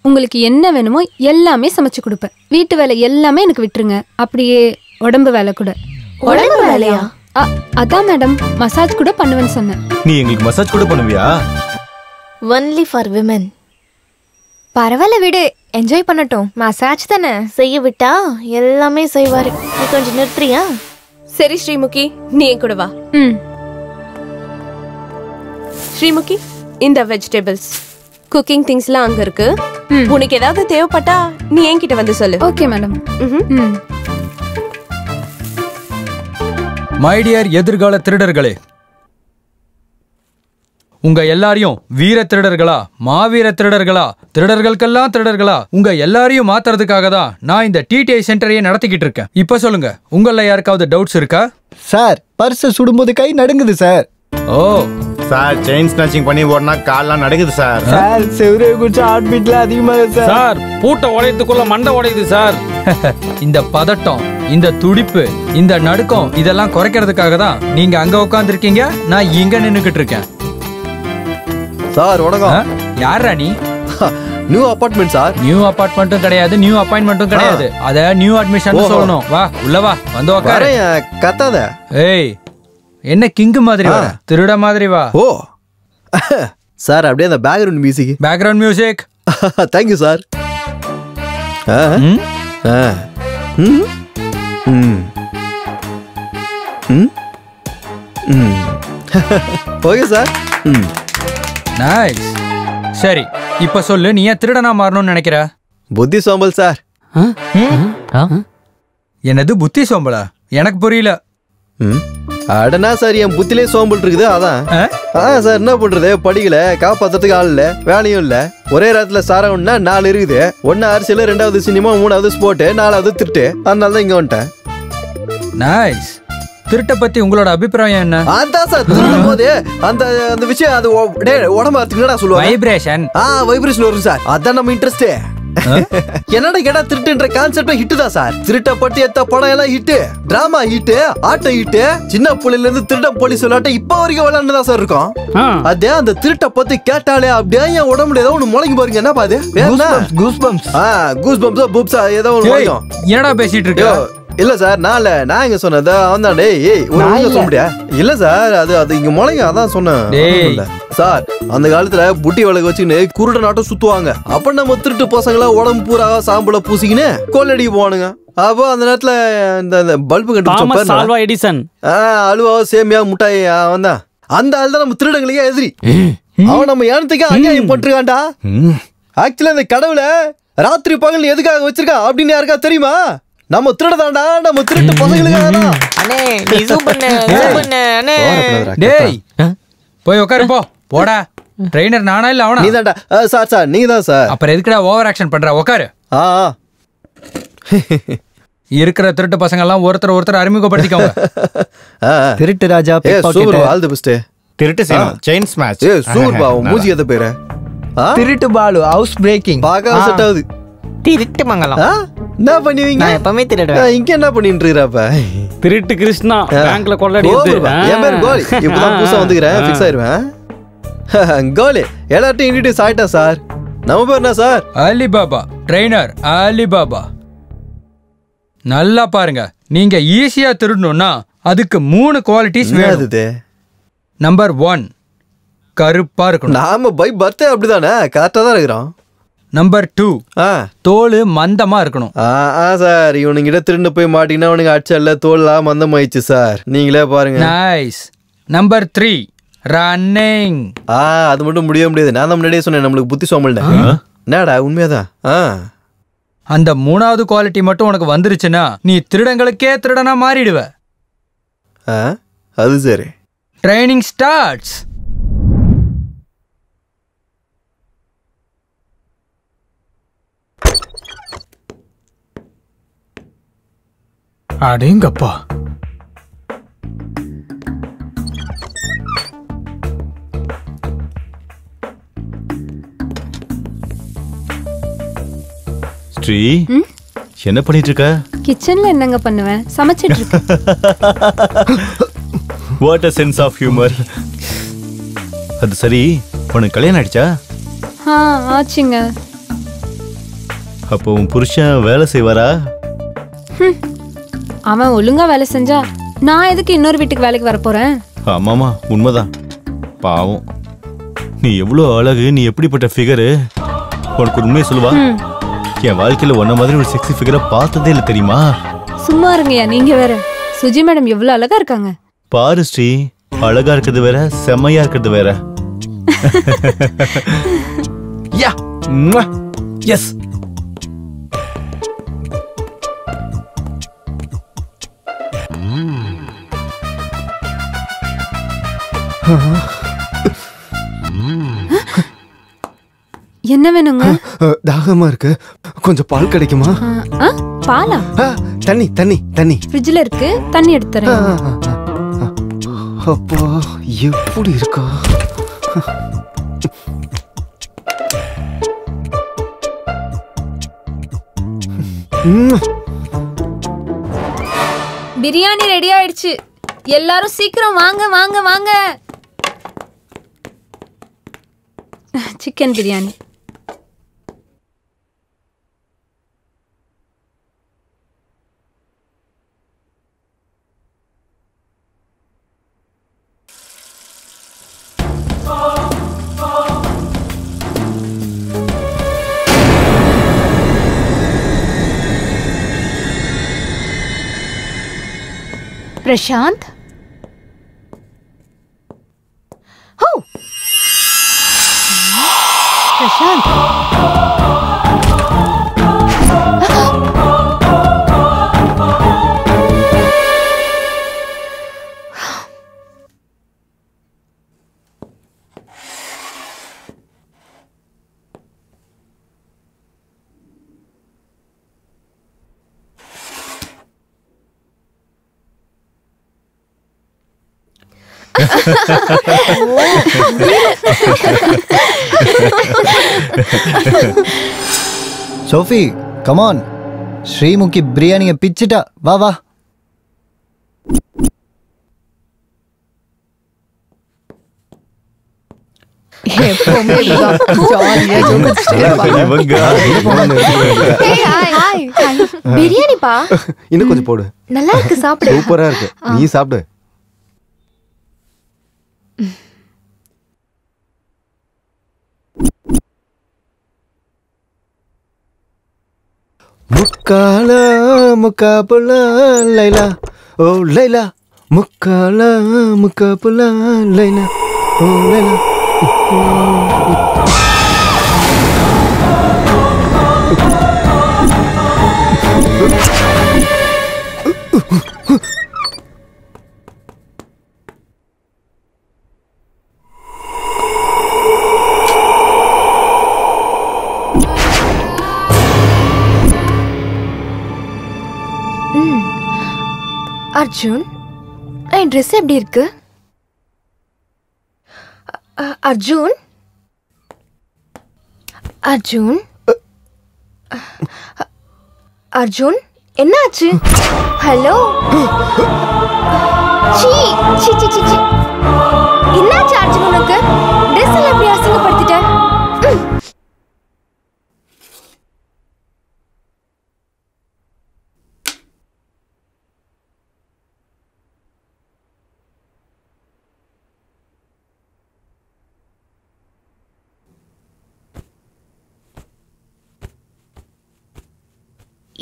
உங்களுக்கு என்ன வேணுமோ எல்லாமே சமைச்சு கொடுப்பேன். வீட்டு வேலை எல்லாமே எனக்கு விட்டுருங்க. அப்படியே உடம்பு வேலை கூட. உடம்பு வேலையா? அதான் மேடம், மசாஜ் கூட பண்ணுவேன்னு சொன்னேன். நீ எங்களுக்கு மசாஜ் கூட பண்ணுவியா? Only for women. பரவாயில்ல விடு, என்ஜாய் பண்ணட்டும். மசாஜ் தானே. செய்ய விட்டா எல்லாமே செய்வாரு. நீ கொஞ்சம் நிறுத்துறியா? சரி ஸ்ரீமுகி, நீ என் கூட வா. ஸ்ரீமுகி, இந்த வெஜிடபிள்ஸ் குக்கிங் திங்ஸ்லாம் அங்க இருக்கு. உனக்கு ஏதாவது தேவைப்பட்டா நீ என்கிட்ட வந்து சொல்லு. Okay madam. மை டியர் எதிர்கால திருடர்களே, உங்க எல்லாரையும் வீர திருடர்களா, மாவீர திருடர்களா, திருடர்களுக்கெல்லாம் திருடர்களா, உங்க எல்லாரையும் மாத்துறதுக்காக தான் நான் இந்த டிடிஐ சென்டரையே நடத்திக்கிட்டு இருக்கேன். இப்ப சொல்லுங்க, உங்கள யாருக்காவது டவுட்ஸ் இருக்கா? சார், பர்ஸ் சுடும்போது கை நடுங்குது சார். ஓ சார், செயின் ஸ்நாச்சிங் பண்ணி ஓடனா கால்லாம் நடுங்குது சார். சார், செவரே குச்சி ஹார்ட் பீட்ல அதிகமாக சார். சார், பூட்டை உடையத்துக்குள்ள மண்டை உடையுது சார். இந்த பதட்டம், இந்த துடிப்பு, இந்த நடுக்கம் இதெல்லாம் குறைக்கிறதுக்காக தான் நீங்க அங்க உட்கார்ந்துருக்கீங்க, நான் இங்க நின்னுக்கிட்டு இருக்கேன். சார் வணக்கம். யாரா நீ? New apartment sir. நியூ அபார்ட்மெண்ட்டும் கிடையாது, நியூ அப்பாயின்மெண்ட்டும் கிடையாது. அத நியூ அட்மிஷன் சொல்லணும். வா உள்ள வா, வந்து உட்காரு. கத்தாத. ஏய், என்ன கிங்கு மாதிரி வா, திருட மாதிரி வா. ஓ சார், அப்படியே அந்த background music. Background music. Thank you sir. Okay sir. Nice. சரி, இப்ப சொல்லு, நீ ஏன் திருடனா மாறணும்னு நினைக்கிற? புத்தி சோம்பல் சார். என்னது புத்தி சோம்பலா? எனக்கு புரியல. அடனா சார், என் புத்திலே சோம்பல் இருக்குது. அதான் சார், என்ன பண்றது, படிக்கல, காப்பாத்துறதுக்கு ஆள் இல்ல, வேலையும் இல்ல. ஒரே நேரத்துல சாரம்னா 4 இருக்குது. 1 அரசியல், 2வது சினிமா, 3வது ஸ்போர்ட், 4வது திருட்டு. அதனால தான் இங்க வந்துட்டேன். நைஸ். திருட்ட பத்தி உங்களோட அபிப்பிராயம் என்ன? அதான் சார், திருடும் போது அந்த அந்த விஷயம் அது உடம்பு என்னடா சொல்லுவாங்க? வைப்ரேஷன். வைப்ரேஷன் வரும் சார். அதான் நம்ம இன்ட்ரெஸ்ட். என்னடா கேட்டா திருட்டுன்ற கான்செப்ட் ஹிட் தான் சார். திருட்ட பட்டி எத்த படம் எல்லாம் ஹிட், டிராமா ஹிட், ஆட்டம் ஹிட். சின்ன புள்ளையில இருந்து திருட்ட போலீஸ் விளையாட்ட இப்ப வரைக்கும் விளையாண்டுதான் சார் இருக்கும். அதே அந்த திருட்ட பத்தி கேட்டாலே அப்படியே என் உடம்புல ஏதோ ஒண்ணு முளைக்கு பாருங்க. என்ன பாது? Goose bumps. கூஸ் பம்ப்ஸ், பூப்ஸா ஏதோ ஒண்ணு முளைக்கும். என்னடா பேசிட்டு இருக்க? இல்ல சார், நான் எங்க சொன்னது அவன் தான். டேய், சொல்ல முடியா? இல்ல சார், அது இங்க முளைங்க, அதான் சொன்னேன் சார். அந்த காலத்துல புட்டி விளக்கு வச்சுன்னு குருட நாட்டம் சுத்துவாங்க. அப்ப நம்ம திருட்டு பசங்களா உடம்பு பூரா சாம்பல பூசிக்கின்னு கொள்ளடி போவானுங்க. அப்போ அந்த நேரத்துல இந்த பல்பு கண்டுபிடிச்ச எடிசன், அலுவா, சேமியா, முட்டாய், அவன் தான். அந்த ஆள் தான் நம்ம திருடங்களுக்கே எதிரி. அவன் நம்ம ஏனத்துக்கே அநியாயம் பண்றான்டா. ஆக்சுவலா இந்த கடவுளை ராத்திரி பகல் எதுக்காக வச்சிருக்கா அப்படின்னு யாருக்கா தெரியுமா? நம்ம திருடதாண்டா, நம்ம திருட்டு பசங்களுக்காக தான். அண்ணே நீ ஜூம் பண்ணு அண்ணே. டேய் போய் உட்காரு போ. போடா. ட்ரெய்னர் நானா இல்ல அவனா? நீதான்டா. சார் நீங்க தான் சார். அப்புறம் எதுக்குடா ஓவர் ஆக்ஷன் பண்ற? உட்காரு. இருக்கிற திருட்டு பசங்க எல்லாம் ஒருத்தர் அறிமுகப்படுத்திக்கோங்க. திருட்டு ராஜா, சூப்பர், ஆல் தி பெஸ்ட். திருட்டு சீனம், செயின் ஸ்மாஷ். சூப்பர் பா, மூஞ்சி எத பேரு? திருட்டு பாலு, ஹவுஸ் பிரேக்கிங். பாக்க செட் ஆகுது. திருட்டு மங்கலம். என்ன பண்ணுவீங்க? நான் எப்பவுமே திருடுவேன். இங்க என்ன பண்ணிட்டு இருக்கறப்ப? திருட்டு கிருஷ்ணா, பேங்க்ல கொள்ளடிச்சு. என் பேர் கோலி. இப்பதான் புதுசா வந்துக்கிறேன், ஃபிக்ஸ் ஆயிருவேன். கோலி, எல்லார்ட்டையும் இன்ட்ரோடியூஸ் ஆயிட்டா சார். நம்ம பேர் என்ன சார்? Alibaba, trainer Alibaba. நல்லா பாருங்க, நீங்க ஈஸியா திருடணும்னா அதுக்கு 3 குவாலிட்டிஸ் வேணும். நம்பர் 1, கருப்பா இருக்கணும். நாம பை பர்த்டே அப்படிதானே, கரெக்டா தான் இருக்கிறோம். நம்பர் 2, தோல் மந்தமா இருக்கணும். சார், இவனுங்கிட்ட திருண்டு போய் மாட்டீங்கன்னா அவனுக்கு அடிச்சல்ல, தோல்லாம் மந்தமாயிடுச்சு சார், நீங்களே பாருங்க. நைஸ். Number 3, running. அது மட்டும் முடியாது. நான் தான் முன்னாடியே சொன்னேன், நம்மளுக்கு புத்தி சோமல்டா. என்னடா உண்மையாதான். அந்த 3வது குவாலிட்டி மட்டும் உனக்கு வந்துருச்சுன்னா நீ திருடங்களுக்கே திருடனா மாறிடுவ. அது சரி. Training starts. அடேங்கப்பா. ஸ்ரீ, என்ன பண்ணிட்டு இருக்க? கிச்சன்ல என்னங்க பண்ணுவேன்? சமைச்சிட்டு இருக்கேன். What a sense of humor. அது சரி, உனக்கு கல்யாணம் ஆயிடுச்சா? ஆச்சுங்க. அப்போ உன் புருஷன் வேலை செய்வாரா? அவன் ஒழுங்கா வேலை செஞ்சா நான் எதுக்கு இன்னொரு வீட்டுக்கு வேலைக்கு வர போறேன்? ஆமாமா, உண்மைதான். பாவம், நீ எவ்வளோ அழகு, நீ எப்படிப்பட்ட ஃபிகரு. உனக்கு உண்மையை சொல்லுவா, என் வாழ்க்கையில ஒன்ன மாதிரி ஒரு செக்ஸி ஃபிகரை பார்த்ததே இல்லை தெரியுமா? சும்மா இருங்கயா, நீங்க வேற. சுஜி மேடம் எவ்வளவு அழகா இருக்காங்க பாரு ஸ்ரீ. அழகா இருக்கிறது வேற, செம்மையா இருக்கிறது வேற. யா எஸ். என்ன வேணுங்க? தாகமா இருக்கு, கொஞ்சம் பால் கிடைக்குமா? பாலா? தண்ணி தண்ணி தண்ணி ஃப்ரிட்ஜ்ல இருக்கு, தண்ணி எடுத்துறேன். அப்பா எப்படி இருக்கா? பிரியாணி ரெடி ஆயிடுச்சு. எல்லாரும் சீக்கிரம் வாங்க வாங்க வாங்க. Chicken biryani. Prashanth, Prashanth, Sophie, come on. Srimukhi பிரியாணியை பிச்சிட்டா. வா வா. பிரியாணிப்பா இன்னும் கொஞ்சம் போடு. நல்லா இருக்கு, சாப்பிடு. சூப்பரா இருக்கு, நீ சாப்பிடு. முக்கால முக்காபுல லைலா, ஓ லைலா, முக்கால முக்காபுல லைலா, ஓ லைலா. அர்ஜுன், என் ட்ரெஸ் எப்படி இருக்கு? அர்ஜுன் அர்ஜுன் அர்ஜுன் என்னாச்சு? ஹலோ, சீ சீ சீ சீ சீ. என்னாச்சு அர்ஜுன் உனக்கு? ட்ரெஸ் எல்லாம் எப்படி அசிங்கப்படுத்திட்ட?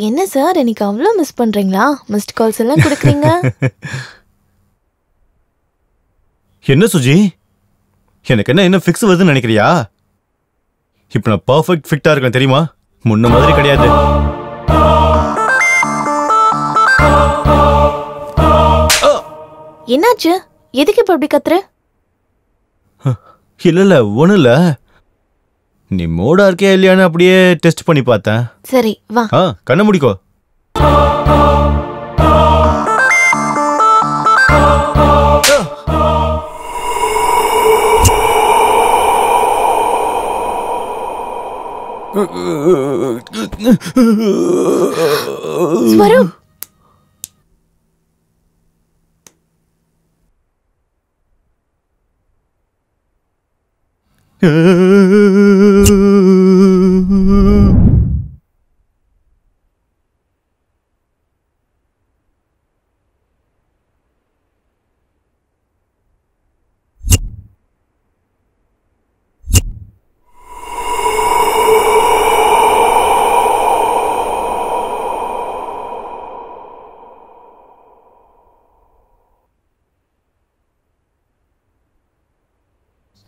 என்ன சார் எனக்கு அவ்வளோ மிஸ் பண்றீங்களா? மிஸ்ட் கால்ஸ் எல்லாம் கொடுக்குறீங்க. என்ன சுஜி, எனக்கு என்ன ஃபிக்ஸ் வருதுன்னு நினைக்கிறியா? இப்போ நான் பர்ஃபெக்ட் ஃபிட்டா இருக்கேன் தெரியுமா? முன்ன மாதிரி கிடையாது. என்னாச்சு? எதுக்கு இப்ப அப்படி கத்துற? இல்ல ஒண்ணும் இல்ல, நீ மோடா இருக்கியா இல்லையான்னு அப்படியே டெஸ்ட் பண்ணி பார்த்தேன். சரி வா. கண்ண முடிக்கோ. Swaroop,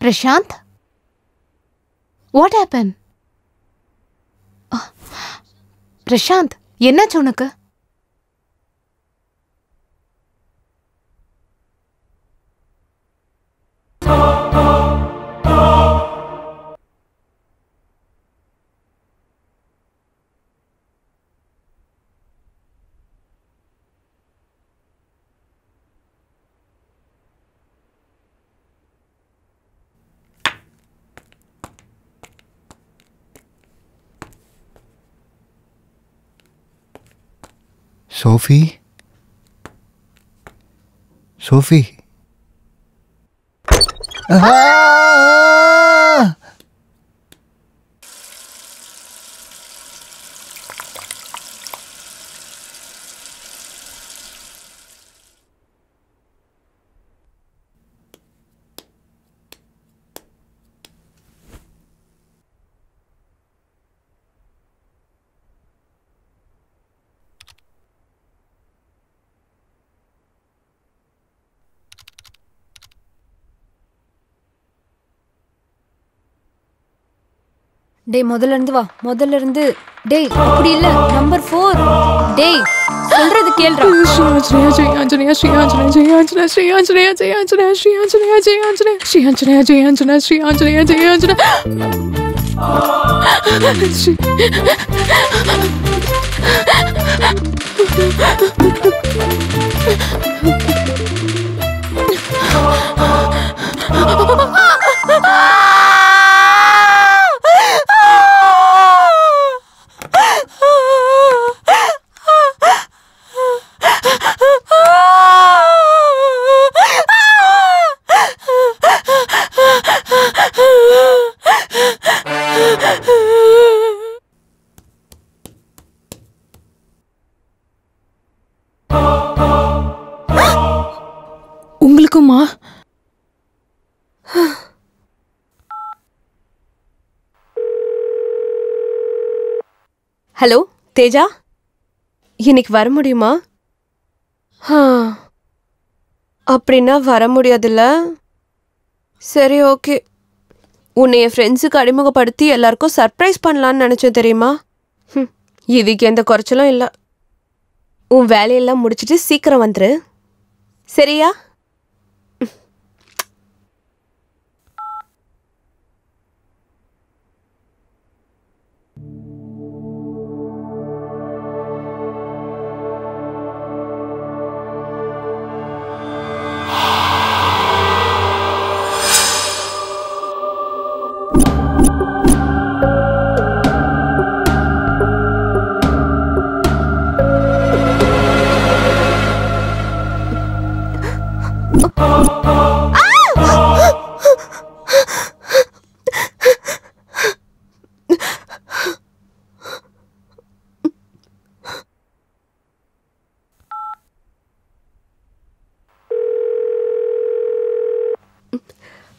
Prashanth, what happen? பிரசாந்த், என்னாச்சு உனக்கு? சோஃபி, சோஃபி, டேய் முதல்ல இருந்து வா, முதல்ல இருந்து. டேய் அப்படி இல்ல, நம்பர் 4. டேய் சொல்றது கேளுடா. உங்களுக்குமா? ஹலோ தேஜா, இன்னைக்கு வர முடியுமா? அப்படின்னா வர முடியாதுல்ல. சரி ஓகே. உன்னை என் ஃப்ரெண்ட்ஸுக்கு அறிமுகப்படுத்தி எல்லாருக்கும் சர்ப்ரைஸ் பண்ணலான்னு நினச்சேன் தெரியுமா? இதுக்கு எந்த குறைச்சலும் இல்லை. உன் வேலையெல்லாம் முடிச்சிட்டு சீக்கிரம் வந்துரு, சரியா?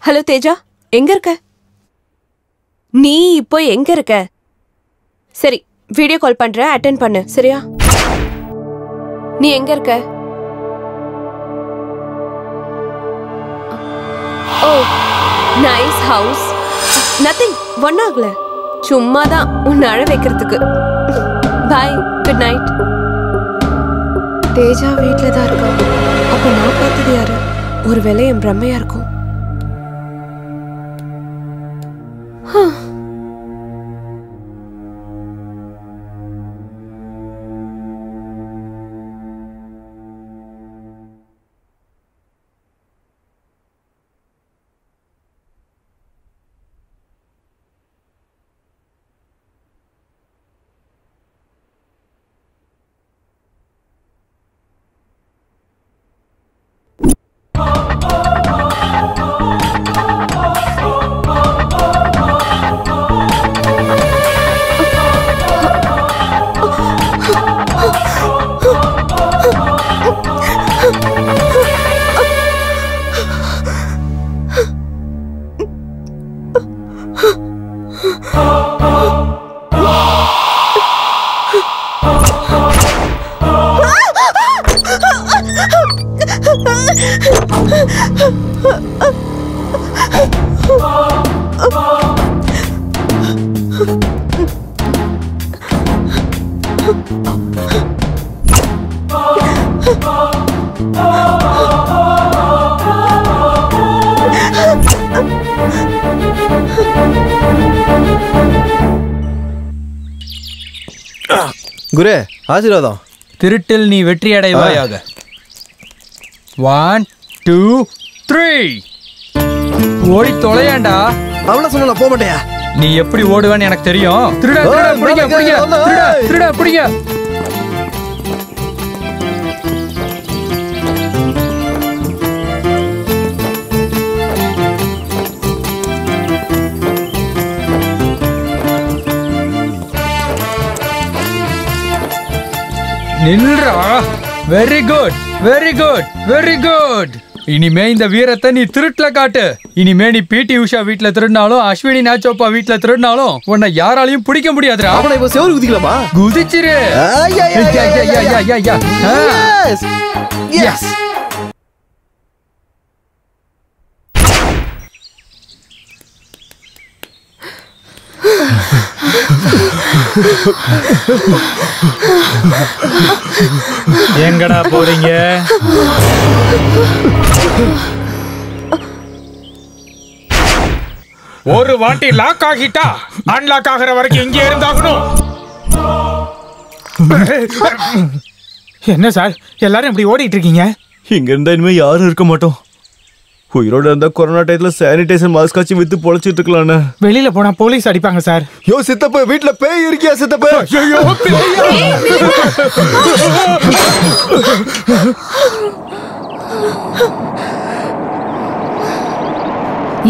ஹலோ தேஜா, எங்க இருக்க? நீ இப்போ எங்க இருக்க? சரி, வீடியோ கால் பண்றேன், அட்டெண்ட் பண்ணு, சரியா? நீ எங்க இருக்க? ஓ, நைஸ் ஹவுஸ். நத்திங், ஒன்னாகல, சும்மாதான் உன்னை அழ வைக்கிறதுக்கு. பாய், குட் நைட். தேஜா வீட்டில் தான் இருக்கா. அப்ப நான் பார்த்தது யாரு? ஒருவேளை என் பிரம்மையா இருக்கும். குரு ஆசீர்வாதம். திருட்டில் நீ வெற்றி அடைவாயாக. 1 2 3 ஓடி தொலையாண்டா. அவள சொன்னா போக மாட்டேயா? நீ எப்படி ஓடுவேன்னு எனக்கு தெரியும். திருடா திருடா பிடிங்க பிடிங்க, திருடா திருடா பிடிங்க. நில்றா. Very good very good very good. இனிமே இந்த வீரத்தை நீ திருட்டுல காட்டு. இனிமே நீ பிடி உஷா வீட்ல திருடினாலும் அஸ்வினி நாச்சோப்பா வீட்ல திருடினாலும் உன்னை யாராலையும் பிடிக்க முடியாதுடா. அவனை இப்ப சேவல் குதிக்கலாமா? குதிச்சிரு. எஸ். எங்கடா போறீங்க? ஒரு வாட்டி லாக் ஆகிட்டா அன்லாக் ஆகிற வரைக்கும் இங்கே இருந்தாகணும். என்ன சார் எல்லாரும் இப்படி ஓடிட்டு இருக்கீங்க? இங்க இருந்தா இனிமே யாரும் இருக்க மாட்டோம். உயிரோட இருந்தா கொரோனா டைத்துல சானிடைசர் மாஸ்க் ஆச்சு வித்து பொழைச்சிட்டு இருக்கலாம்னு. வெளியில போனா போலீஸ் அடிப்பாங்க சார். யோ சித்தப்ப வீட்ல பேய் இருக்கியா சித்தப்ப? ஐயோ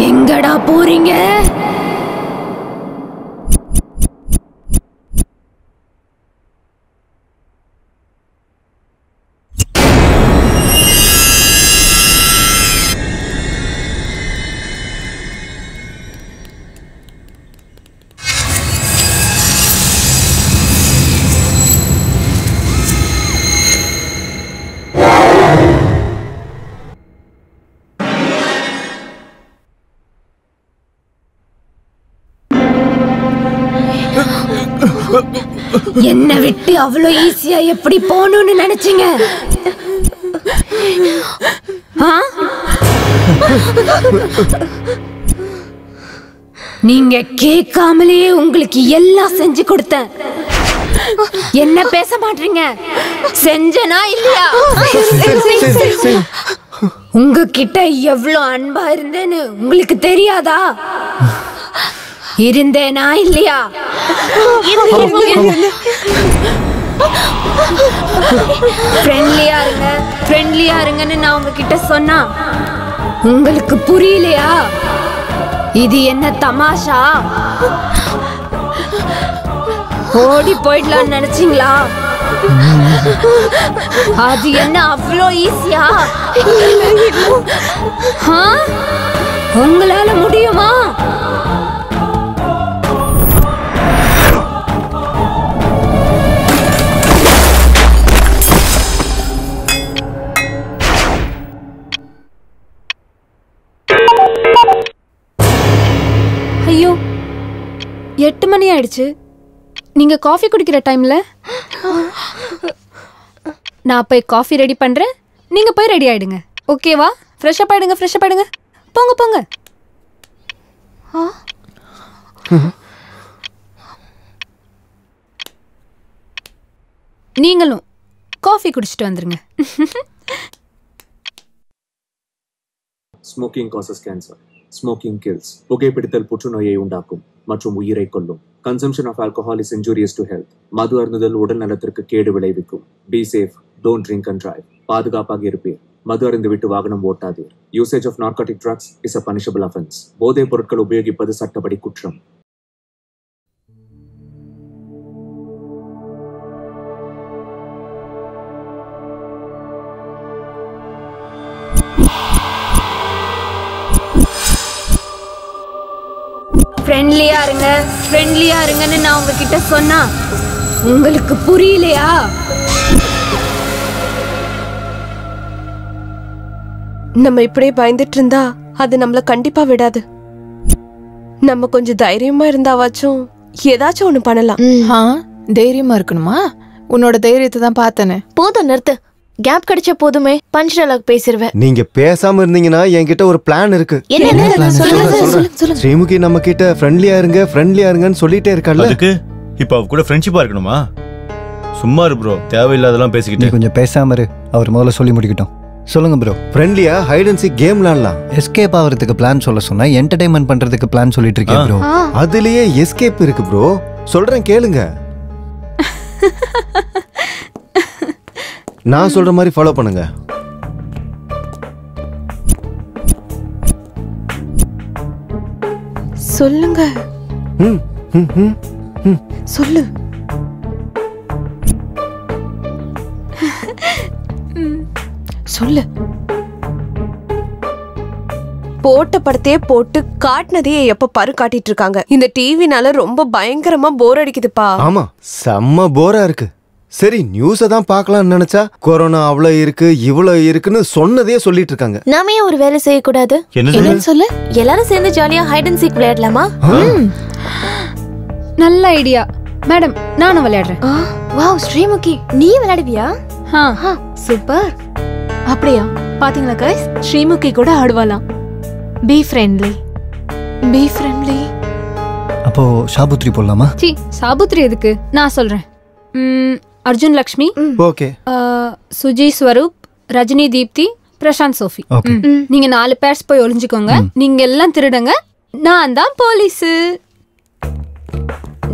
எங்கடா போறீங்க? என்ன விட்டு அவ்வளோ ஈஸியா எப்படி போகணும்னு நினைச்சீங்க? நீங்க கேட்காமலேயே உங்களுக்கு எல்லாம் செஞ்சு கொடுத்தேன். என்ன பேச மாட்டீங்க? செஞ்சனா இல்லையா? உங்ககிட்ட எவ்வளவு அன்பா இருந்தேன்னு உங்களுக்கு தெரியாதா? இருந்தேனா இல்லையா? ஃப்ரெண்ட்லியா இருங்கன்னு நான் உங்ககிட்ட சொன்னா உங்களுக்கு புரியலையா? இது என்ன தமாஷா? ஓடி போயிடலாம்னு நினைச்சீங்களா? அது என்ன அவ்வளோ ஈஸியா? உங்களால முடியுமா? ஐயோ 8 மணி ஆயிடுச்சு. நீங்க காஃபி குடிக்கிற டைம்ல நான் போய் காஃபி ரெடி பண்றேன். நீங்க போய் ரெடி ஆயிடுங்க. ஓகேவா? ஃப்ரெஷ் அப் ஆயிடுங்க. போங்க. நீங்களும் காஃபி குடிச்சிட்டு வந்துருங்க. Smoking causes cancer. Smoking kills. புகைப்பிடித்தல் புற்றுநோயை உண்டாக்கும் மற்றும் உயிரை கொல்லும். Consumption of alcohol is injurious to health. மது அருந்துதல் உடல் நலத்திற்கு கேடு விளைவிக்கும். Be safe, don't drink and drive. பாதுகாப்பாக இருப்பீர். மது அருந்து விட்டு வாகனம் ஓட்டாதீர். Usage of narcotic drugs is a punishable offence. போதைப் பொருட்கள் உபயோகிப்பது சட்டப்படி குற்றம். ஃப்ரெண்ட்லியா இருங்கன்னு நான் உங்ககிட்ட சொன்னா உங்களுக்கு புரியலையா? நம்ம இப்படியே பயந்துட்டு இருந்தா அது நம்மள கண்டிப்பா விடாது. நம்ம கொஞ்சம் தைரியமா இருந்தாவாச்சும் ஏதாச்சும் ஒண்ணு பண்ணலாம். தைரியமா இருக்கணுமா? உன்னோட தைரியத்தை தான் பார்த்தனே. போதும், நிறுத்து. கேப் கிடைச்ச போதுமே பஞ்ச் டயலாக் பேசிடுவேன். நீங்க பேசாம இருந்தீங்கன்னா என்கிட்ட ஒரு பிளான் இருக்கு. ஸ்ரீமுகி நம்ம கிட்ட ஃப்ரெண்ட்லியா இருங்கன்னு சொல்லிட்டே இருக்கல. அதுக்கு இப்ப அவ கூட ஃப்ரெண்ட்ஷிப்பா இருக்கணுமா? சும்மா இரு ப்ரோ, தேவையில்லாதெல்லாம் பேசிக்கிட்டு. கொஞ்சம் பேசாம இரு. அவர் முதல்ல சொல்லி முடிக்கட்டும். சொல்லுங்க ப்ரோ. ஃப்ரெண்ட்லியா ஹைட் அண்ட் சீக் கேம் விளையாடலாம். எஸ்கேப் ஆகிறதுக்கு பிளான் சொல்ல சொன்னா என்டர்டைன்மெண்ட் பண்றதுக்கு பிளான் சொல்லிட்டு இருக்கேன் ப்ரோ. அதுலயே எஸ்கேப் இருக்கு ப்ரோ. சொல்றேன் கேளுங்க. நான் சொல்ற மாதிரி ஃபாலோ பண்ணுங்க. சொல்லுங்க. சொல்லு. சொல்லு. போட்ட படத்தையே போட்டு காட்டினதையே எப்ப பாரு காட்டிட்டு இருக்காங்க. இந்த டிவினால ரொம்ப பயங்கரமா போர் அடிக்குதுப்பா. ஆமா, செம்ம போரா இருக்கு. சரி, நியூஸை தான் பார்க்கலாம்னு நினைச்சா கொரோனா அவ்வளோ இருக்கு இவ்வளோ இருக்குன்னு சொன்னதே சொல்லிட்டு இருக்காங்க. நாம ஏன் ஒரு வேலை செய்யக்கூடாது? என்னன்னு சொல்லு. எல்லாரும் சேர்ந்து ஜாலியா ஹைட் அண்ட் சீக் விளையாடலாமா? நல்ல ஐடியா மேடம். நானும் விளையாடுறேன். வாவ் ஸ்ரீமுகி, நீ விளையாடுவியா? சூப்பர். அப்படியா? பாத்தீங்களா கைஸ், ஸ்ரீமுகி கூட ஆடுவாளாம். Be friendly. அப்போ சாபுத்ரி போடலாமா? சி, சாபுத்ரி எதுக்கு? நான் சொல்றேன். Arjun Lakshmi, okay, Suji Swaroop, Rajini Deepti, Prashanth Sophie. நீங்க 4 பேர்ஸ் போய் ஒளிஞ்சுக்கோங்க. நீங்க எல்லாம் திருடுங்க. நான் தான் போலீஸ்.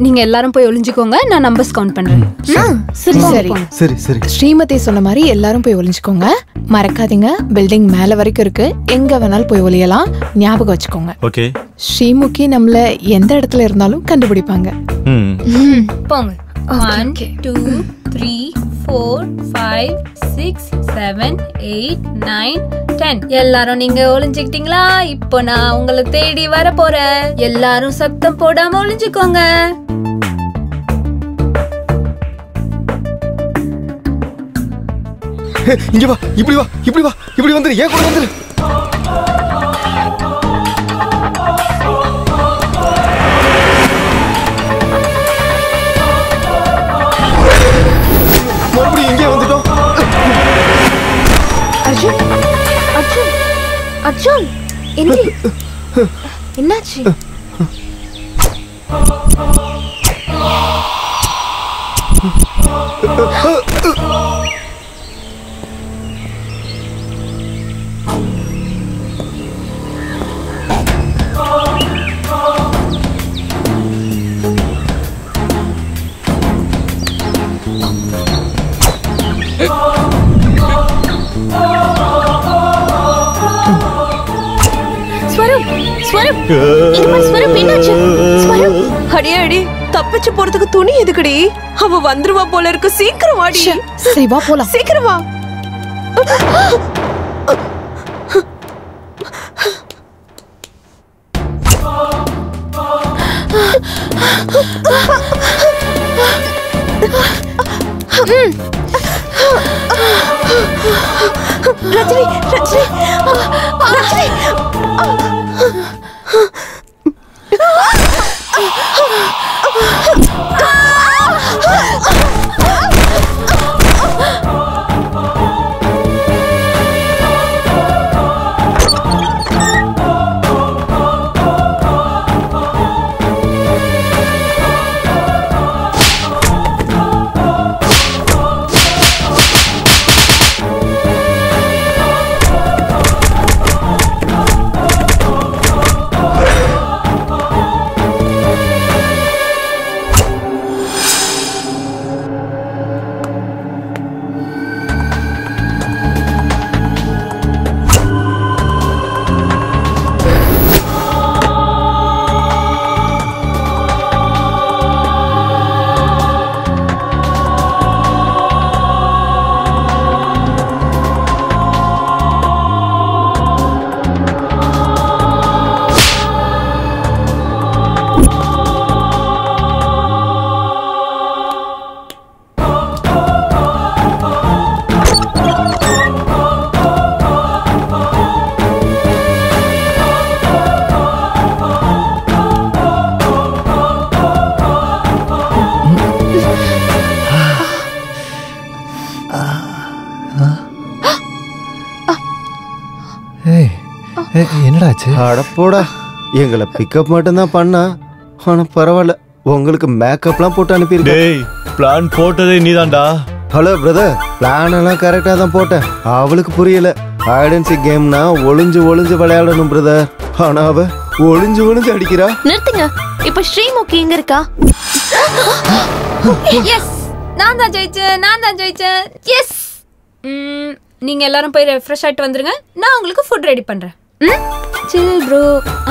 நீங்க எல்லாரும் போய் ஒளிஞ்சுக்கோங்க. நான் நம்பர்ஸ் கவுண்ட் பண்றேன். சரி. ஸ்ரீமதி சொன்ன மாதிரி எல்லாரும் போய் ஒளிஞ்சுக்கோங்க. மறக்காதீங்க, பில்டிங் மேல வரைக்கும் இருக்கு. எங்க வேணாலும் போய் ஒளியலாம். ஞாபகம் வச்சுக்கோங்க. ஓகே. ஸ்ரீமுகி நம்மள எந்த இடத்துல இருந்தாலும் கண்டுபிடிப்பாங்க. போங்க. 1 2 3 4 5 6 7 8 9 10. எல்லாரும் நீங்க ஒளிஞ்சுக்கிட்டீங்களா? இப்போ நான் உங்களை தேடி வர போறேன். எல்லாரும் சத்தம் போடாம ஒளிஞ்சுக்கோங்க. இங்க வா, இப்படி வந்துரு. ஏன் கூட வந்துரு. என்னாச்சு? அடி தப்பிச்சு போறதுக்கு துணி எதுக்குடி? அவ வந்துருவா போல இருக்கு. சீக்கிரம் வாடி. சரி வா போலாம். சீக்கிரம் வா. ரஜினி ரஜினி ரஜினி என்னடாச்சு? அடப்போடா, எங்களை பிக்கப் மட்டும்தான் பண்ணா. ஆனா பரவாயில்ல, உங்களுக்கு மேக்கப்லாம் போட்டு அனுப்பியிருக்கேன். பிளான் போட்டதே நீதான்டா. ஹலோ பிரதர், பிளான் எல்லாம் கரெக்டாக தான் போட்டேன். அவளுக்கு புரியல. ஐடென்சி கேம்னா ஒளிஞ்சு ஒளிஞ்சு விளையாடணும் பிரதர். ஆனா அவ ஒளிஞ்சு ஒளிஞ்சு அடிக்கிறா. நிறுத்துங்க. இப்ப ஸ்ரீமுகி எங்க இருக்கா? எஸ், நான் தான் ஜெயிச்சேன். எஸ். நீங்க எல்லாரும் போய் ரெஃப்ரெஷ் ஆயிட்டு வந்துருங்க. நான் உங்களுக்கு ஃபுட் ரெடி பண்றேன். Chill bro,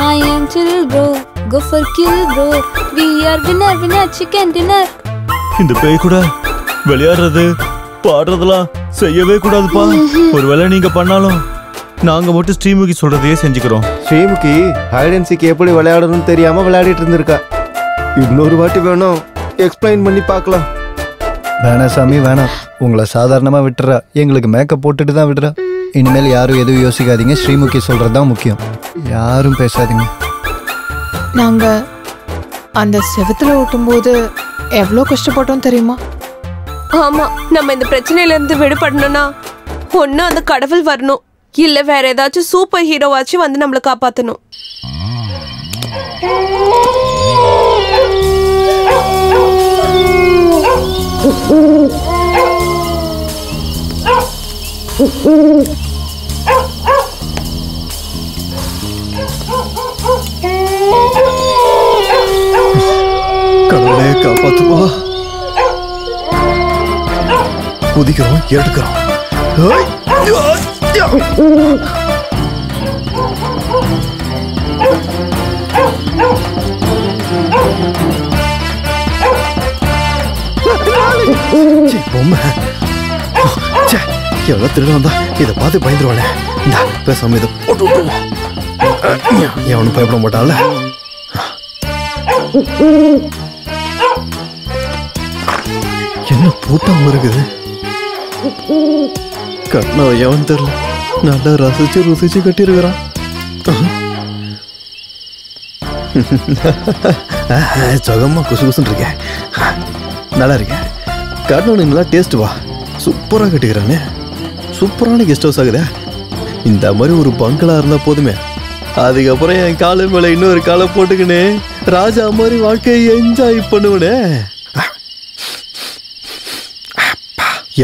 I am chill bro. Go for kill bro. We are winner chicken dinner. இந்த பேய் கூட விளையாடுறது பாடுறதெல்லாம் செய்யவே கூடாதுப்பா. ஒருவேளை நீங்க பண்ணாலும் நாங்க மட்டும் ஸ்ரீமுகி சொல்றதையே செஞ்சுக்கிறோம். ஸ்ரீமுகி ஹைடென்சிக்கு எப்படி விளையாடணும்னு தெரியாம விளையாடிட்டு இருந்திருக்கா. இன்னொரு வாட்டி வேணும் எக்ஸ்பிளைன் பண்ணி பார்க்கலாம். வேணாம் சாமி வேணாம். உங்களை சாதாரணமா விட்டுறா. எங்களுக்கு மேக்கப் போட்டுட்டு தான் விடுறா. இனிமேல் யாரும் எதுவும் யோசிக்காதீங்க. ஸ்ரீமுகி சொல்றது தான் முக்கியம். யாரும் பேசாதீங்க. நாங்க அந்த செவத்துல ஓட்டும் போது எவ்வளோ கஷ்டப்பட்டோம் தெரியுமா? ஆமா, நம்ம இந்த பிரச்சனையில இருந்து விடுபடணும்னா ஒண்ணு அந்த கடவுள் வரணும், இல்ல வேற ஏதாச்சும் சூப்பர் ஹீரோவாச்சும் வந்து நம்மளை காப்பாத்தணும். கடவுளே காப்பாத்துப்பா. குதிக்கிறோம், எடுக்கிறோம். பொம்மை எவ்வளோ திருட வந்தா இதை பார்த்து பயந்துருவானே. இந்த பேசாம இதை போட்டு விட்டுருவோம். எவனும் பயப்பட மாட்டான்ல. என்ன பூட்டாம இருக்குது? கட்டின எவன் தெரியல. நல்லா ரசிச்சு கட்டியிருக்கிறான். சுகமா குசு குசுன்னு இருக்கேன். நல்லா இருக்கேன். கட்டினவனுக்கு நல்லா டேஸ்ட் வா. சூப்பராக கட்டிக்கிறானே. சூப்பரான கெஸ்ட் ஹவுஸ் ஆகுதே. இந்த மாதிரி ஒரு பங்களா இருந்தா போதுமே. அதுக்கப்புறம் என் காலு மேல இன்னொரு காலை போட்டுக்கினே ராஜா மாதிரி வாழ்க்கையை என்ஜாய் பண்ணுவனே.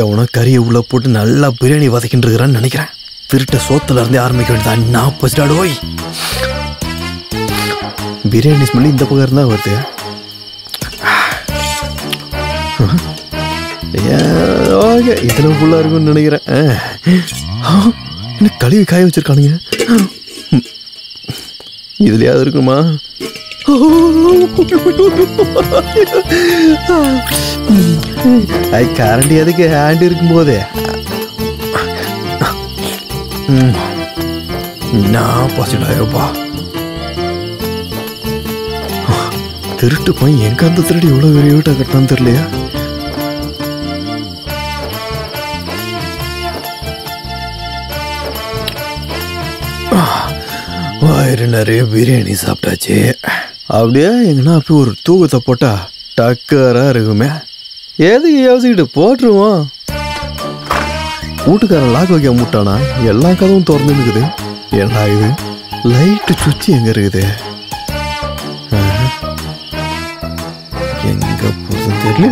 எவனோ கறியை உள்ள போட்டு நல்லா பிரியாணி வதக்கிட்டு இருக்கிறான்னு நினைக்கிறேன். திருட்ட சோத்துல இருந்து ஆரம்பிக்க வேண்டியதான். நான் பசிடாடோய். பிரியாணி ஸ்மெல் இந்த பக்கம் இருந்தா வருது. ஓகே, இதுல ஃபுல்லா இருக்கும்னு நினைக்கிறேன். என்ன கழுவி காய வச்சிருக்கானுங்க. இதுலயாவது இருக்குமா? கரண்டி அதுக்கு ஹேண்ட் இருக்கும் போதே நான் பசிடாயோப்பா. திருட்டு போய் எங்க அந்த திருடி எவ்வளவு பெரிய வீட்டை கட்டான்னு தெரியலையா? வயிறு நிறைய பிரியாணி சாப்பிட்டாச்சு. அப்படியே எங்கன்னா போய் ஒரு தூக்கத்தை போட்டா டக்கரா இருக்குமே. எதுக்கு யோசிக்கிட்டு போட்டுருவோம். வீட்டுக்காரன் லாக் வைக்க முட்டானா? எல்லா கதவும் திறந்து இருக்குது. என்ன இது லைட்டு சுச்சி எங்க இருக்குது? எங்க போறது தெரியல.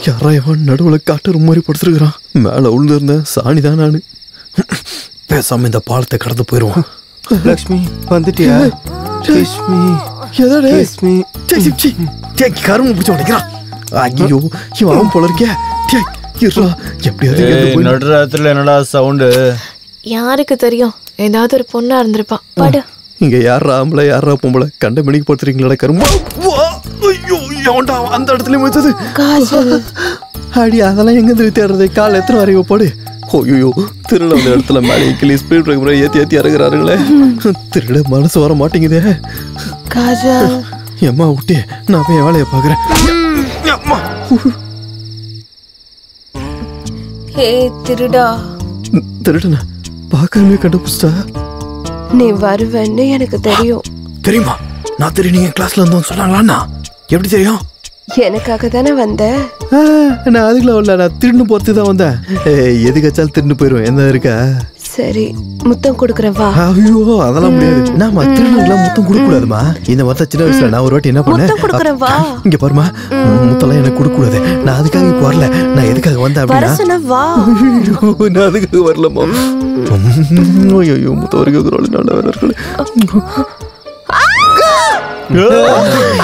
யாரா எவன் நடுவில் காட்டுற மாதிரி படுத்துருக்கிறான். மேல விழுந்திருந்தேன் சாணி தான் நானு. பேசாம இந்த பாலத்தை கடந்து போயிடுவான். லக்ஷ்மி வந்துட்டியா? லக்ஷ்மி எதாடே கரும்பு பிடிச்ச உடைக்கிறான். ஐயோ இவன் போல இருக்கே. நடுராத்திரில என்னடா சவுண்டு? யாருக்கு தெரியும்? ஏதாவது ஒரு பொண்ணா இருந்திருப்பான். பாடு. இங்க யாரா ஆம்பளை யாரா பொம்பளை கண்ட மணிக்கு படுத்துறீங்களா? கரும்பு. ஐயோ ஏன்டா அந்த இடத்துல முடிச்சது? அடி அதெல்லாம் எங்க இருந்து தேடுறது? கால் எத்தனை வரைக்கும் போடு. ஐயோ திருட அந்த இடத்துல மேலே கிளி ஸ்பீட் பிரேக்கர் ஏத்தி ஏத்தி இறங்குறாருங்களே. திருட மனசு வர மாட்டேங்குதே. எம்மா விட்டு நான் போய் வேலையை பாக்குறேன். திருடா திருடனா பாக்கவே கண்டுபிடிச்சா? நீ வருவேன்னு எனக்கு தெரியும். தெரியுமா? நான் தெரியும். நீங்க கிளாஸ்ல இருந்தோம் சொன்னாங்களா? எப்படி தெரியும்? எனக்காக தானே வந்த? நான் அதுக்குள்ள வரல. நான் திருண்டு போறது தான் வந்தேன். எதுக்காச்சாலும் திருண்டு போயிருவேன். என்ன இருக்கா? சரி முத்தம் கொடுக்குறேன் வா. ஐயோ அதெல்லாம் முடியாது. நான் திருடனுக்குலாம் முத்தம் கொடுக்க கூடாதுமா. இந்த மாதிரி சின்ன வயசுல நான் ஒரு வாட்டி என்ன பண்ணேன், இங்க பாருமா, முத்தம்லாம் எனக்கு கொடுக்க கூடாது. நான் அதுக்காக இப்போ வரல. நான் எதுக்காக வந்தேன் அப்படின்னா, நான் அதுக்காக வரலமா. ஐயோ முத்தம் வரைக்கும் நல்லவர்கள்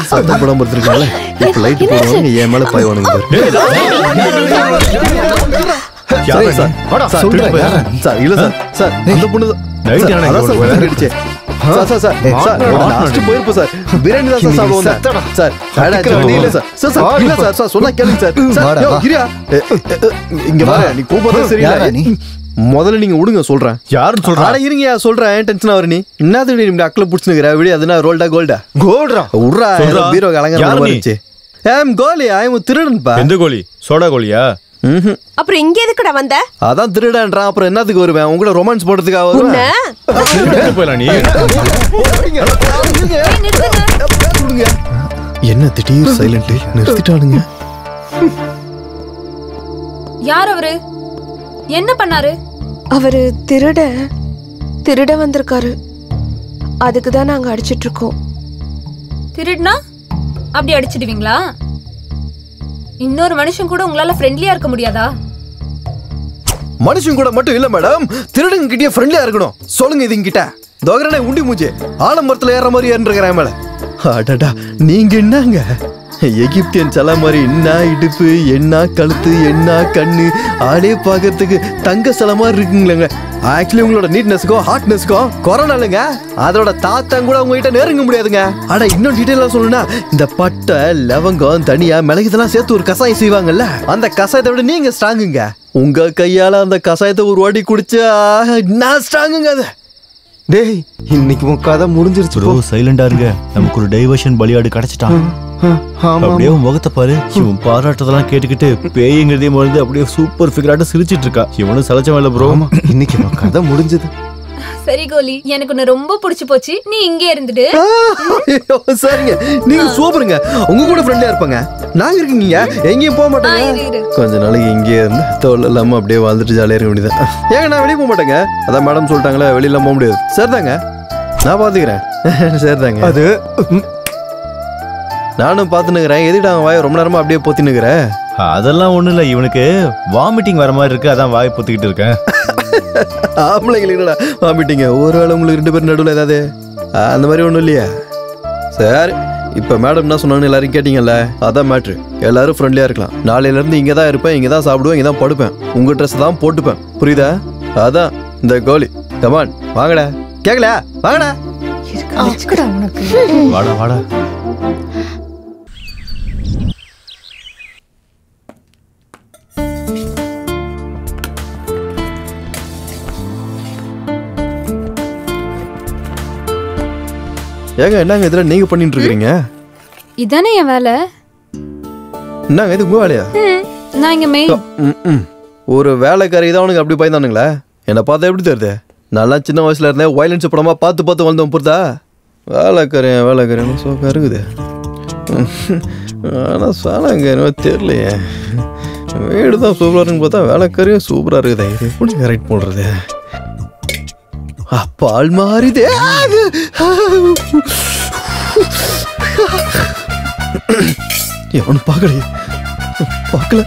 சத்தம் படம் பார்த்துருக்காங்களே. இப்ப லைட் போடுவாங்க என் மேல பாய்வானுங்க. முதல்ல நீங்க விடுங்க சொல்றேன். யாரும் சொல்றேன் இருங்க சொல்றேன். டென்ஷன் ஆவற நீ என்னது அக்கல புடிச்சுங்கற வீடியோ அதுனா ரோல்டா கோல்டா கோல்டா உட்றா பீரோ கலங்கற வந்துச்சு. ஐம் கோலி ஐம் திருடன்பா. எந்த கோலி? சோடா கோலியா? அப்புறம் இங்க எதுக்குடா வந்த? அதான் திருடன்றா. அப்புறம் என்னத்துக்கு வருவேன்? உங்கள ரொமான்ஸ் போடுறதுக்காக வருவேன். போலாம் நீ. என்ன திடீர் சைலண்ட் நிறுத்திட்டானுங்க. யார் அவரு? என்ன பண்ணாரு? அவரு திருட வந்திருக்காரு. அதுக்கு தான் நாங்க அடிச்சிட்டு இருக்கோம். திருடுனா அப்படி அடிச்சிடுவீங்களா? இன்னொரு மனுஷன் கூட உங்களால ஃப்ரெண்ட்லியா இருக்க முடியாதா? மனுஷன் கூட மட்டும் இல்ல மேடம், திருடங்க கிட்டே ஃப்ரெண்ட்லியா இருக்கணும். சொல்லுங்க இது கிட்ட தோகரனே உண்டி மூஞ்சி ஆலமரத்துல ஏற மாதிரி ஏறிருக்கிறேன் மேல. அடடா நீங்க என்னங்க எகிப்தியன் சல மாதிரி என்ன இடுப்பு என்ன கழுத்து என்ன கண்ணு ஆளே பாக்கிறதுக்கு தங்க சில மாதிரி இருக்குங்களேங்க. ஆக்சுவலி உங்களோட நீட்னஸ்க்கோ ஹார்ட்னஸ்க்கோ கொரோனா இல்லைங்க. அதோட தாத்தம் கூட உங்ககிட்ட நெருங்க முடியாதுங்க. ஆனா இன்னும் டீட்டெயிலா சொல்லணும்னா இந்த பட்டை லவங்கம் தனியா மிளகு இதெல்லாம் சேர்த்து ஒரு கசாயம் செய்வாங்கல்ல, அந்த கசாயத்தை விட நீங்க ஸ்ட்ராங்குங்க. உங்க கையால அந்த கசாயத்தை ஒரு வாட்டி குடிச்சா நான் ஸ்ட்ராங்குங்க. அது டேய் இன்னைக்கு உன் கதை முடிஞ்சிருச்சு. ப்ரோ சைலண்டா இருங்க. நமக்கு ஒரு டைவர்ஷன் பலியாடு கிடைச்சிட்டான். அப்படியே முகத்தை பாரு. இவன் பாராட்டதெல்லாம் கேட்டுக்கிட்டு பேய்ங்கிறதே மறந்து அப்படியே சூப்பர் ஃபிகராட்ட சிரிச்சிட்டு இருக்கா. இவனும் சலச்சவன் இல்ல ப்ரோ. இன்னைக்கு கதை முடிஞ்சது. சரி கோலி, எனக்கு உன்னை ரொம்ப பிடிச்சு போச்சு. நீ இங்கே இருந்துட்டு. சரிங்க நீங்க சூப்பருங்க. உங்க கூட ஃப்ரெண்ட்லியா இருப்பாங்க. நாங்க இருக்கீங்க எங்கேயும் போக மாட்டேங்க. கொஞ்ச நாளைக்கு இங்கே இருந்து தோல் இல்லாம அப்படியே வாழ்ந்துட்டு ஜாலியா இருக்க வேண்டியதான். ஏங்க நான் வெளியே போக மாட்டேங்க. அதான் மேடம் சொல்லிட்டாங்களே வெளியில போக முடியாது. சரிதாங்க நான் பாத்துக்கிறேன். சரிதாங்க. அது நானும் பாத்துனுக்கிறேன். எதுடா அவன் வாயை ரொம்ப நேரமா அப்படியே பொத்தினுக்கிறேன்? அதெல்லாம் ஒண்ணும் இல்ல, இவனுக்கு வாமிட்டிங் வர மாதிரி இருக்கு, அதான் வாய் பொத்திக்கிட்டு இருக்கேன். ஆம்பளைங்களா வாமிட்டிங்க? ஒருவேளை உங்களுக்கு 2 பேரும் நடுவில் ஏதாவது அந்த மாதிரி ஒன்றும் இல்லையா? சரி, இப்போ மேடம் என்ன சொன்னான்னு எல்லாரும் கேட்டீங்கல்ல, அதான் மேட்ரு. எல்லாரும் ஃப்ரெண்ட்லியாக இருக்கலாம். நாளையிலேருந்து இங்கே தான் இருப்பேன், இங்கே தான் சாப்பிடுவேன், இங்கே தான் படுப்பேன், உங்கள் ட்ரெஸ் தான் போட்டுப்பேன். புரியுதா? அதான் இந்த கோலி. கமான் வாங்கடா. கேட்கல? வாங்கடா. வாடா வாடா. ஏங்க என்னங்க இதெல்லாம் நீங்க பண்ணிட்டு இருக்கீங்க? இதானே என் வேலை. என்னங்க இது உங்க வேலையா? நான் இங்க மெயின். ஒரு வேலைக்காரி தான் உனக்கு அப்படி பயந்தானுங்களா? என்னை பார்த்தா எப்படி தெரியுது? நல்லா சின்ன வயசுல இருந்தேன் வயலன்ஸ் படமா பார்த்து பார்த்து வந்தோம். புரிதா? வேலைக்காரன் சோக்கா இருக்குது. ஆனால் சாலாங்க தெரியலையே. வீடு தான் சூப்பராக இருக்குன்னு பார்த்தா வேலைக்காரியும் சூப்பராக இருக்குதா? இது எப்படி கரெக்ட் பண்ணுறது? பால் மாறிதே. எவனு பார்க்கலையே, பார்க்கல.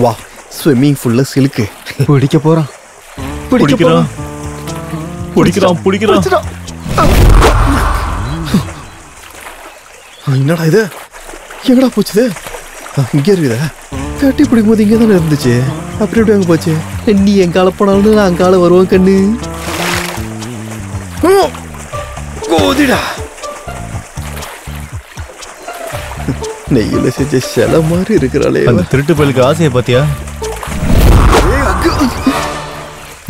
வா, ஸ்விம்மிங் ஃபுல்ல சிலுக்கு. பிடிக்க போறான். பிடிக்கிறான். என்னடா இது? எங்கடா போச்சுது? இங்கே இருக்குதா? கட்டி பிடிக்கும் போது இங்கே தானே இருந்துச்சு. அப்படி எப்படி அங்கே போச்சு? நீ எங்கால போனாலும் நான் அங்கால வருவோம் கண்ணு. கோதிடா, நெய்யில செஞ்ச சில மாதிரி இருக்கிறாளே. அந்த திருட்டு பயிலுக்கு ஆசையை பாத்தியா?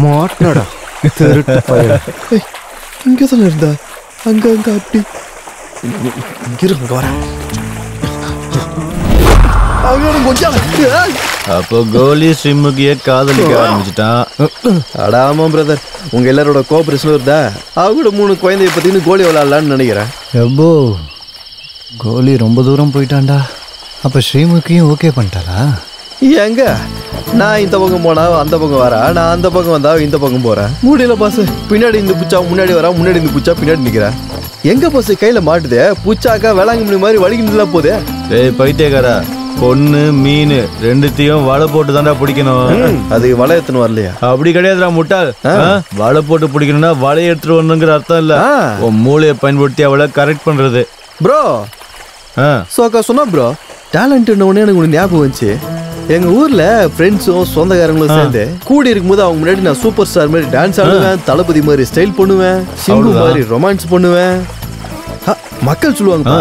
மாட்டனடா திருட்டு பயில. இங்கே தானே இருந்தா, அங்க அப்படி இங்க வர. அப்போ கோலி ஸ்ரீமுகிய காதலிக்க ஆரம்பிச்சுட்டான். அடாமா பிரதர், உங்க எல்லாரோட கோஆபரேஷன் வருதா? அவங்களோட 3 குழந்தைய பத்தின்னு கோலி விளையாடலான்னு நினைக்கிறேன். எப்போ கோலி ரொம்ப தூரம் போயிட்டான்டா. அப்ப ஸ்ரீமுகியும் ஓகே பண்ணிட்டாரா? எங்க நான் இந்த பக்கம் போனா அந்த பக்கம் வரா, நான் அந்த பக்கம் வந்தா இந்த பக்கம் போறேன். முடியல பாஸ். பின்னாடி இந்த பூச்சா முன்னாடி வரா, முன்னாடி இந்த பூச்சா பின்னாடி நிக்கிறா. எங்க பாஸ் கையில மாட்டுதே? பூச்சாக்கா வேளாங்கண்ணி மாதிரி வலிக்கிட்டு போதே. ஏய் பைத்தியக்காரா, பொண்ணு மீன் ரெண்டுத்தையும் வலை போட்டு தாண்டா பிடிக்கணும். அது வலை எடுத்துன்னு வரலையா? அப்படி கிடையாதுடா முட்டாள். வலை போட்டு பிடிக்கணும்னா வலையை எடுத்துட்டு வரணுங்கிற அர்த்தம் இல்ல. உன் மூளையை பயன்படுத்தி அவளை கரெக்ட் பண்றது. ப்ரோ சோக்கா சொன்னா ப்ரோ, டேலண்ட் ஒண்ணு எனக்கு ஒண்ணு ஞாபகம் வந்துச்சு. எங்க ஊர்ல ஃப்ரெண்ட்ஸும் சொந்தக்காரங்களும் சேர்ந்து கூடி இருக்கும்போது அவங்க முன்னாடி நான் சூப்பர் ஸ்டார் மாதிரி டான்ஸ் ஆடுவேன், தளபதி மாதிரி ஸ்டைல் பண்ணுவேன், சிம்பு மாதிரி ரொமான்ஸ் பண்ணுவேன். மக்கள் சொல்லுவாங்க,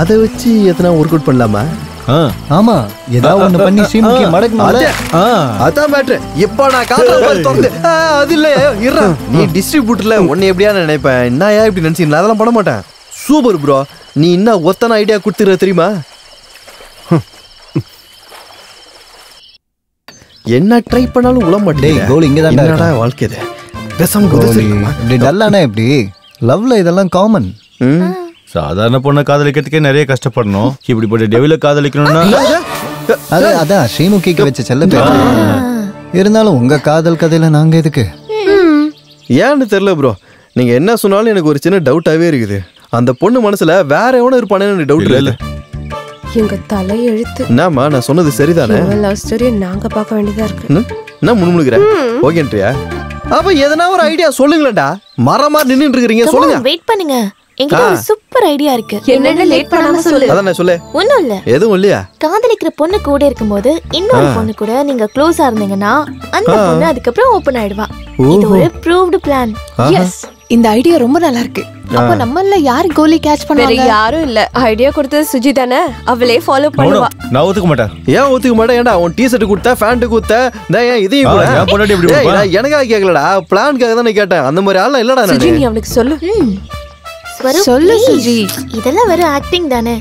அதை வச்சு எத்தனை ஒர்க் அவுட் பண்ணலாமா? ஆமா, ஏதாவது ஒண்ணு பண்ணி ஸ்ரீமுகி மடக்கணும்ல. அதான் மேட்ரு. இப்போ நான் காதல அது இல்ல இருறா. நீ டிஸ்ட்ரிபியூட்டர்ல உன்னை எப்படியா நினைப்பேன்? என்னயா இப்படி நினைச்சீங்களா? அதெல்லாம் பண்ண மாட்டேன். சூப்பர் ப்ரோ, நீ இன்னும் ஒத்தனை ஐடியா கொடுத்துற தெரியுமா? என்ன ட்ரை பண்ணாலும் உள்ள மாட்டேன். கோலி இங்க தான் என்னடா வாழ்க்கை இது? பேசாம இப்படி டல்லானா எப்படி? லவ்ல இதெல்லாம் காமன். சாதாரண பொண்ணை காதலிக்கிறதுக்கே நிறைய கஷ்டப்படணும். இப்படிப்பட்ட டெவில காதலிக்கணும்னா அதான் ஸ்ரீமுகிக்கு வச்ச செல்ல பேர். இருந்தாலும் உங்க காதல் கதையில நாங்க எதுக்கு? ஏன்னு தெரியல ப்ரோ. நீங்க என்ன சொன்னாலும் எனக்கு ஒரு சின்ன டவுட்டாவே இருக்குது. அந்த பொண்ணு மனசுல வேற எவனோ இருப்பானு டவுட் இல்லை. எங்க தலை எழுத்து. என்னம்மா நான் சொன்னது சரிதானே? லவ் ஸ்டோரி நாங்க பார்க்க வேண்டியதா இருக்கு. என்ன முணுமுணுக்குறேன்? ஓகேன்றியா? அப்ப எதனா ஒரு ஐடியா சொல்லுங்களேன்டா. மரமா நின்னுட்டு இருக்கீங்க, சொல்லுங்க. வெயிட் பண்ணுங்க. என்கிட்ட ஒரு சூப்பர் ஐடியா இருக்கு. என்னன்னு லேட் பண்ணாம சொல்லு. அதான் சொல்லு. ஒண்ணும் இல்ல. எதுவும் இல்லையா? காதலிக்கிற பொண்ணு கூட இருக்கும்போது இன்னொரு பொண்ணு கூட நீங்க க்ளோஸா இருந்தீங்கன்னா அந்த பொண்ணு அதுக்கப்புறம் ஓபன் ஆயிடுவா. இது ஒரு ப்ரூவ்டு பிளான். எஸ், இந்த ஐடியா ரொம்ப நல்லா இருக்கு. அப்ப நம்மள யார் கோலி கேட்ச் பண்ணுவாங்க? யாரும் இல்ல. ஐடியா கொடுத்தது சுஜி தானே. அவளே ஃபாலோ பண்ணுவா. நான் ஒத்துக்க மாட்டேன். ஏன் ஒத்துக்க மாட்டேன்? ஏன்டா உன் டீ-ஷர்ட் கொடுத்த, பேண்ட் கொடுத்த, நான் ஏன் இதையும் கூட நான் பொண்டாட்டி எப்படி கொடுப்பா? நான் எனக்காக கேட்கலடா, பிளான்காக தான் கேட்டேன். அந்த மாதிரி ஆளா இல்லடா நானு. சுஜி நீ அவளுக்கு சொல்லு. சொல்லு சுஜி. இதெல்லாம் வெறும் ஆக்டிங் தானே.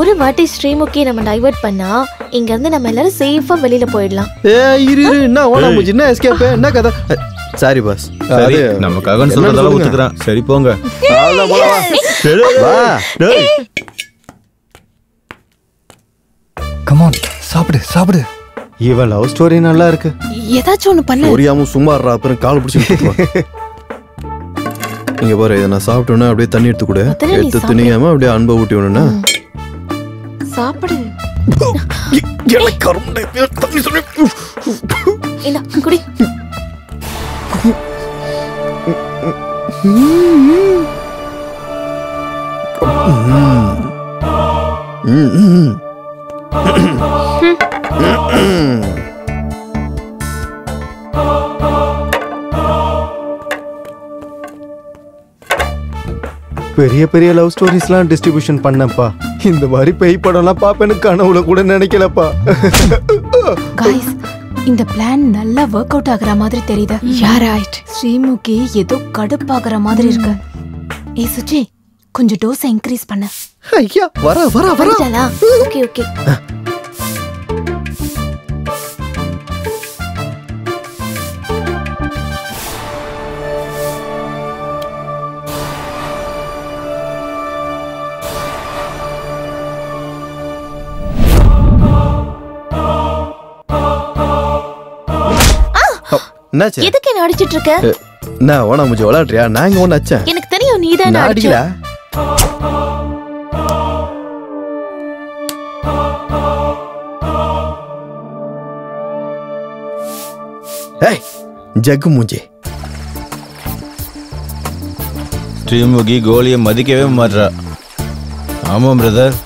ஒரு வாட்டி ஸ்ரீமுகி நம்ம டைவர்ட் பண்ணா இங்க இருந்து நம்ம எல்லாரும் சேஃபா வெளியில போயிடலாம். இரு என்ன ஓனா முஜி என்ன எஸ்கேப் என்ன கதை? Sorry boss. சரி நமக்காக சொல்றதெல்லாம் ஒத்துக்கறேன். சரி போங்க. அவ்வளவு போல வா. டேய் கம் ஆன் சாப்பிடு சாப்பிடு. இவ லவ் ஸ்டோரி நல்லா இருக்கு. ஏதாச்சும் ஒன்னு பண்ணு. ஒரியாம சும்மா இருடா, அப்புறம் கால் பிடிச்சு இங்க பாரு, இதை நான் சாப்பிட்டோன்னா அப்படியே தண்ணி எடுத்து கூட எடுத்து திணியாம அப்படியே அன்பை ஊட்டி விடணும்னா சாப்பிடு. தண்ணி சொல்லி இந்தா குடி. பெரிய பெரிய லவ் ஸ்டோரிஸ்லாம் டிஸ்ட்ரிபியூஷன் பண்ணப்பா. இந்த மாதிரி பேய் படம்லாம் பாப்பேன்னு கனவுல கூட நினைக்கலப்பா. गाइस இந்த பிளான் நல்லா வொர்க் அவுட் ஆகுற மாதிரி தெரியுது. Yeah right. ஸ்ரீமுகி ஏதோ கடுப்பாகுற மாதிரி இருக்கு. ஏய் சுஜி கொஞ்சம் டோஸ் இன்க்ரீஸ் பண்ணு. ஐயா வரா. Okay okay. என்னாச்சு? எதுக்கு என்ன அடிச்சிட்டு இருக்க? நான் ஓனா முஜி விளையாடுறியா? நான் இங்க ஒன்னு அடிச்சேன். எனக்கு தெரியும் நீ தான் அடிச்ச. ஏய் ஜக்கு முஜி. ஸ்ரீமுகி கோலியை மதிக்கவே மாட்றா. ஆமாம் பிரதர்,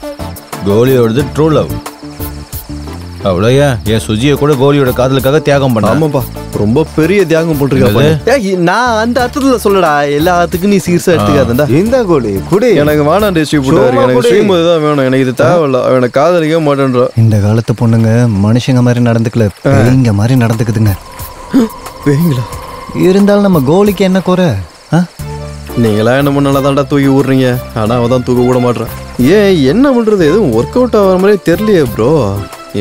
கோலியோடது ட்ரூ லவ். அவ்வளோயா என் சுஜியை கூட கோலியோட காதலுக்காக தியாகம் பண்ண. ஆமாப்பா, ரொம்ப பெரிய தியாகம் போட்டிருக்கா. நான் அந்த அர்த்தத்துல சொல்லடா, எல்லாத்துக்கும் நீ சீரியஸா எடுத்துக்காதா. இந்த கோலி குடி. எனக்கு வேணாம் டிஸ்ட்ரிபியூட்டர், எனக்கு ஸ்ரீமுகி தான் வேணும். எனக்கு இது தேவையில்ல. அவனை காதலிக்க மாட்டேன்றா. இந்த காலத்து பொண்ணுங்க மனுஷங்க மாதிரி நடந்துக்கல, பேய்ங்க மாதிரி நடந்துக்குதுங்க. பேய்ங்களா? இருந்தாலும் நம்ம கோலிக்கு என்ன குறை? நீங்களா என்ன பண்ணாலும் தான்டா தூக்கி விடுறீங்க. ஆனா அவன் தான் தூக்க கூட மாட்டான். ஏன் என்ன பண்றது? எதுவும் ஒர்க் அவுட் ஆகிற மாதிரி தெரியலையே ப்ரோ.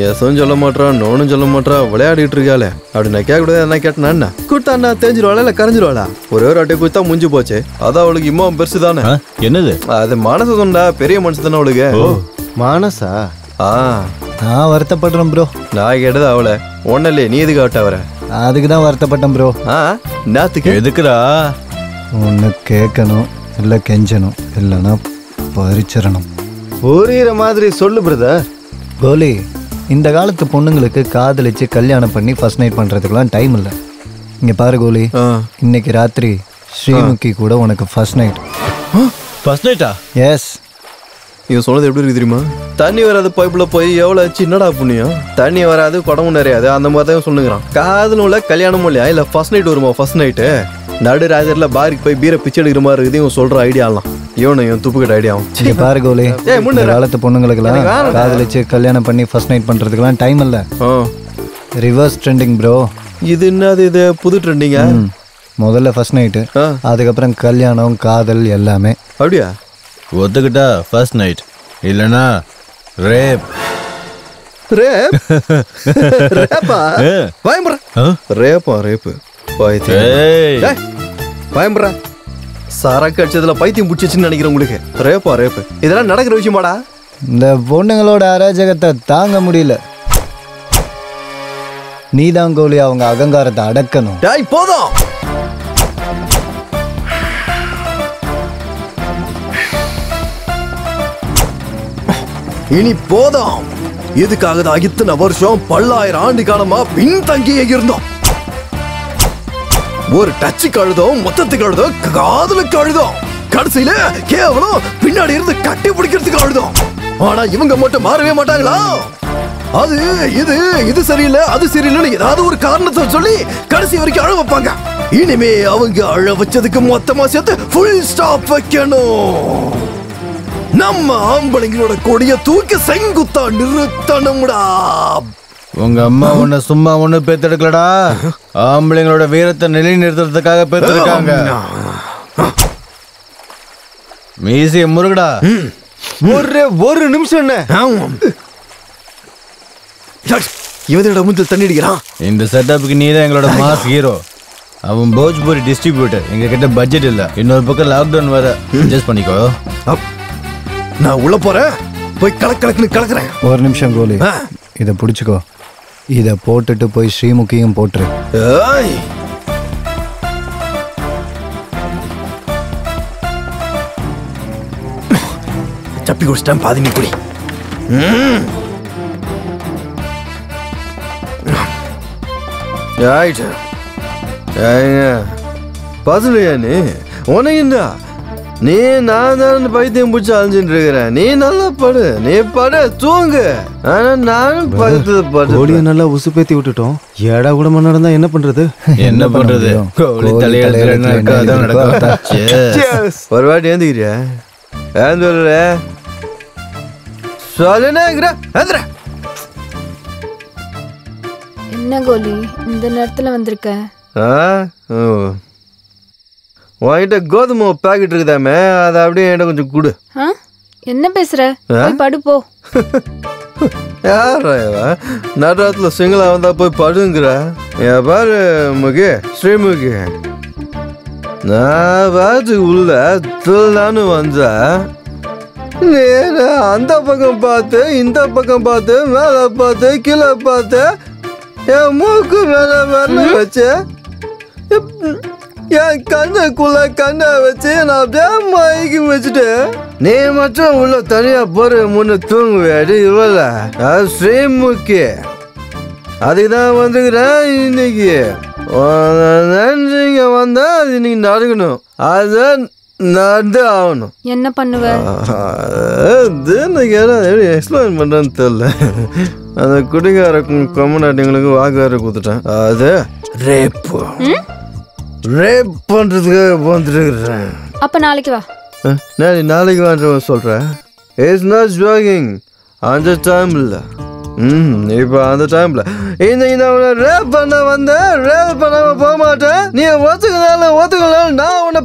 எசும் சொல்ல மாட்டான், நோனும் சொல்ல மாட்டா, விளையாடிட்டு இருக்காளே. அப்படி நான் கேட்கக்கூடாது. என்ன கேட்டேன்னா என்ன கூட்டா அண்ணா தேஞ்சிருவாளா இல்ல கரைஞ்சிருவாளா? ஒரே ஒரு அட்டை குத்தா முடிஞ்சு போச்சு. அதான் அவளுக்கு இம்மா பெருசு தானே. என்னது அது மனசு சொன்னா பெரிய மனசு தானே அவளுக்கு. மானசா? நான் வருத்தப்படுறேன் ப்ரோ. நான் கேட்டது அவளை ஒன்னல்லே, நீ எதுக்கு ஆட்ட வர? அதுக்கு தான் வருத்தப்பட்டேன் ப்ரோ. நாத்துக்கு எதுக்குடா? ஒன்று கேட்கணும், இல்லை கெஞ்சணும், இல்லைன்னா பறிச்சிடணும். புரியுற மாதிரி சொல்லு பிரதர். கோலி, இந்த காலத்து பொண்ணுங்களுக்கு காதலிச்சு கல்யாணம் பண்ணி ஃபர்ஸ்ட் நைட் பண்ணுறதுக்கெலாம் டைம் இல்லை. இங்கே பாரு கோலி, இன்னைக்கு ராத்திரி ஸ்ரீமுகி கூட உனக்கு ஃபர்ஸ்ட் நைட். ஃபர்ஸ்ட் நைட்டா? எஸ். இவன் சொன்னது எப்படி இருக்கு தெரியுமா? தண்ணி வராது பைப்புல போய் எவ்வளோ சின்னடா புண்ணியம். தண்ணி வராது, குடமும் நிறையாது, அந்த மாதிரி தான் சொல்லுங்கிறான். காதலும் இல்லை கல்யாணமும் இல்லையா? இல்லை ஃபர்ஸ்ட் நைட் வருமா? ஃபர்ஸ்ட் நைட்டு நடு ராஜர்ல பாருக்கு போய் பீரை பிச்சை எடுக்கிற மாதிரி இருக்குது. இவன் சொல்ற ஐடியாலாம் இவன் துப்புக்கிட்ட ஐடியாவும். இங்கே பாரு கோலி, இந்த காலத்து பொண்ணுங்களுக்கெல்லாம் காதலிச்சு கல்யாணம் பண்ணி ஃபர்ஸ்ட் நைட் பண்ணுறதுக்கெல்லாம் டைம் இல்லை. Reverse trending bro. இது என்னது? இது புது ட்ரெண்டிங்கா? முதல்ல ஃபர்ஸ்ட் நைட்டு, அதுக்கப்புறம் கல்யாணம், காதல் எல்லாமே. அப்படியா? ஒத்துக்கிட்டா ஃபர்ஸ்ட் நைட், இல்லைன்னா ரேப். ரேப்? ரேப்பா? பயம்புற ரேப்பா? ரேப்பு பயம்புற சரக்கு அடிச்சதுல பைத்தியம் பிடிச்சிச்சுன்னு நினைக்கிறேன் உங்களுக்கு. ரேப்பா? ரேப்பு இதெல்லாம் நடக்கிற விஷயமாடா? இந்த பொண்ணுங்களோட அராஜகத்தை தாங்க முடியல. நீதான் கோலி அவங்க அகங்காரத்தை அடக்கணும். போதும். இனி போதும். இதுக்காக தான் இத்தனை வருஷம் பல்லாயிரம் ஆண்டு காலமா பின்தங்கியே இருந்தோம். ஒரு டச்சுக்கு அழுதோம், மொத்தத்துக்கு அழுதோம், காதலுக்கு அழுதோம். கடைசியில கேவலம் பின்னாடி இருந்து கட்டி பிடிக்கிறதுக்கு ஆடுதோம். ஆனா இவங்க மட்டும் மாறவே மாட்டாங்களா? அது இது இது சரியில்லை அது சரியில்லைன்னு ஏதாவது ஒரு காரணத்தை சொல்லி கடைசி வரைக்கும் அழ வைப்பாங்க. இனிமே அவங்க அழ வச்சதுக்கு மொத்தமா சேர்த்து ஃபுல் ஸ்டாப் வைக்கணும். நம்ம ஆம்பளைங்களோட கொடிய தூக்கி செங்குத்தா நிறுத்தணும்டா. உங்க அம்மா உன்னை சும்மா ஒண்ணு பெத்தெடுக்கலடா. ஆம்பளைங்களோட வீரத்தை நிலைநிறுத்துறதுக்காக பெத்தெடுக்காங்க. மீசிய முருகடா. ஒரு நிமிஷம் என்ன இவதோட முந்தில் தண்ணி அடிக்கிறான். இந்த செட்டப்புக்கு நீ தான் எங்களோட மாஸ் ஹீரோ. அவன் போஜ்பூரி டிஸ்ட்ரிபியூட்டர். எங்க கிட்ட பட்ஜெட் இல்ல. இன்னொரு பக்கம் லாக்டவுன் வர அட்ஜஸ்ட் பண்ணிக்கோ. நான் உள்ள போறேன். போய் கலக்கலக்குன்னு கலக்குறேன். ஒரு நிமிஷம் கோலி, இதை பிடிச்சிக்கோ. இதை போட்டுட்டு போய் ஸ்ரீமுகியும் போட்டுரு. சப்பி குடிச்சிட்டேன், பாதி நீ குடி. பசுலையா நீ உனக்குண்டா? நீ நான் தான் பைத்தியம் பிடிச்சி அழிஞ்சுட்டு இருக்கிறேன். நீ நல்லா படு, நீ படு, தூங்கு. ஆனா நானும் பக்கத்துல படு. கோழியை நல்லா உசுப்பேத்தி விட்டுட்டோம். ஏடா கூட நடந்தா என்ன பண்றது? என்ன பண்றது? ஒரு வாட்டி ஏந்துக்கிறியா? ஏந்துற சொல்லுனா என்ன கோலி இந்த நேரத்துல வந்திருக்க? உன்கிட்ட கோதுமை பாக்கெட் இருக்குதாமே, அதை அப்படியே என்கிட்ட கொஞ்சம் கொடு. என்ன பேசுற? போய் படு போ. யாரா நடுராத்துல சிங்களா வந்தா போய் படுங்கிற? பாரு முகி, ஸ்ரீமுகி, நான் பாத்து உள்ள திருநானு வந்த அந்த பக்கம் பார்த்து இந்த பக்கம் பார்த்து மேல பார்த்து கீழே பார்த்து என் மூக்கு மேல வரல வச்சு என் கண்ணுக்குள்ள கண்ணை வச்சு நான் அப்படியே மயக்கி வச்சுட்டு நீ மட்டும் உள்ள தனியா போற முன்னு தூங்குவேடி. இவள ஸ்ரீமுகி அதுக்குதான் வந்துக்கிறேன் இன்னைக்கு. நன்றிங்க வந்தா அது இன்னைக்கு நடக்கணும். அதான் நடந்து ஆகணும். என்ன பண்ணுவ? எப்படி எக்ஸ்பிளைன் பண்றேன்னு தெரியல. அந்த குடிகார கம்யூனிட்டிங்களுக்கு வாக்குவார கொடுத்துட்டேன். அது ரேப்பு ரேப் பண்றதுக்காக வந்துருக்கிறேன். அப்ப நாளைக்கு வா. நாளைக்கு வான்ற சொல்றேன். It's not jogging. அந்த டைம் இல்ல. இப்ப அந்த டைம்ல இன்னைக்கு நான் ரேப் பண்ண வந்தேன். ரேப் பண்ணாம போக மாட்டேன். நீ ஒத்துக்கனாலும் ஒத்துக்கனாலும் நான் உன்னை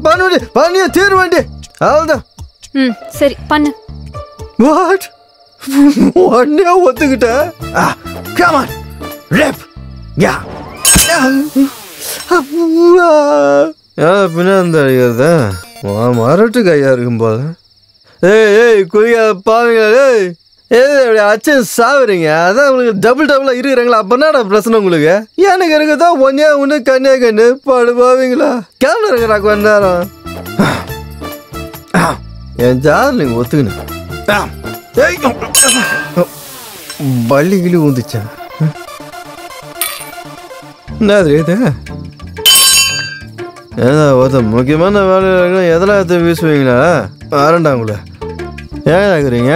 பண்ணிய தீர்வேண்டி. அவ்வளவுதான். சரி பண்ணு. வாட்? உடனே ஒத்துக்கிட்ட? Come on rap. யா பின்னாடி அடிக்கிறதா மரட்டு கையா இருக்கும் போல. ஏய் குடிக்காத பாவீங்களா? ஏய் அச்சன் சாவுறீங்க. அதான் உங்களுக்கு டபுளா இருக்கிறாங்களா? அப்பனாடா பிரச்சனை உங்களுக்கு? எனக்கு இருக்குதா ஒன்னே ஒன்று கண்ணே கண்ணு பாடு பாவீங்களா? கேமரா இருக்கிறா கொஞ்ச நேரம். என் ஜார் நீங்க ஒத்துக்கணும். பள்ளி கிளி ஊந்துச்சேன். என்னது இது? ஏதா ஒருத்த முக்கியமான வேலை எதெல்லாம் எடுத்து வீசுவீங்களா? வரண்டாங்கள ஏன் ஆகுறீங்க?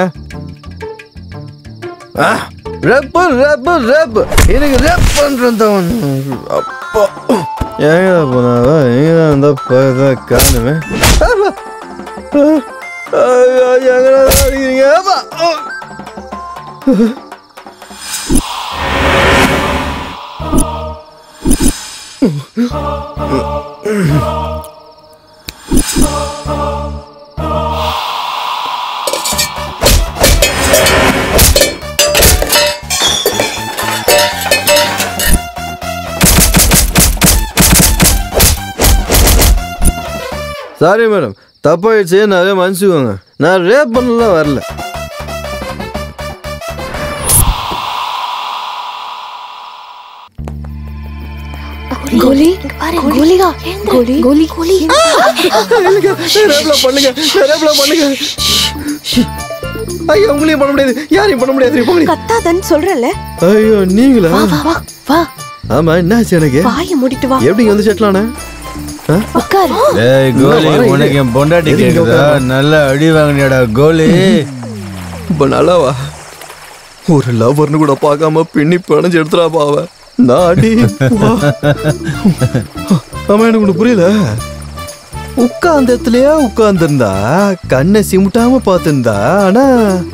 ரப்பு ரப்பு ரப்பு எனக்கு ரேப் பண்றேன். அப்போ எங்க போனாவா? எங்க இருந்தா போய் காணுமே. எங்கடா அடிக்கிறீங்க? சாரி மேடம், தப்பாயிடுச்சு. நிறைய மன்னிச்சுக்கோங்க. நான் ரேப் பண்ணலாம் வரல. கோலி கோலிகா கோலி கோலி கோலி பண்ணுங்க பண்ணுங்க. ஐயோ உங்களையும் பண்ண முடியாது, யாரையும் பண்ண முடியாது. கத்தாதன்னு சொல்றல. ஐயோ நீங்களா? வா வா வா. ஆமா என்னாச்சு? எனக்கு வாயை மூடிட்டு வா. எப்படி வந்து செட்டில் ஆன? உட்காரு. டேய் கோலி, உனக்கு என் பொண்டாட்டி கேக்குதா? நல்லா அடி வாங்கினியாடா கோலி. இப்ப நல்லாவா ஒரு லவ்வர்னு கூட பார்க்காம பின்னி பிணைஞ்சு எடுத்துறாப்பா அவ. நான் அடி ஆமா, எனக்கு ஒண்ணு புரியல. உட்கார்ந்ததுலயே உட்கார்ந்துருந்தா கண்ணை சிமிட்டாம பார்த்துருந்தா, ஆனா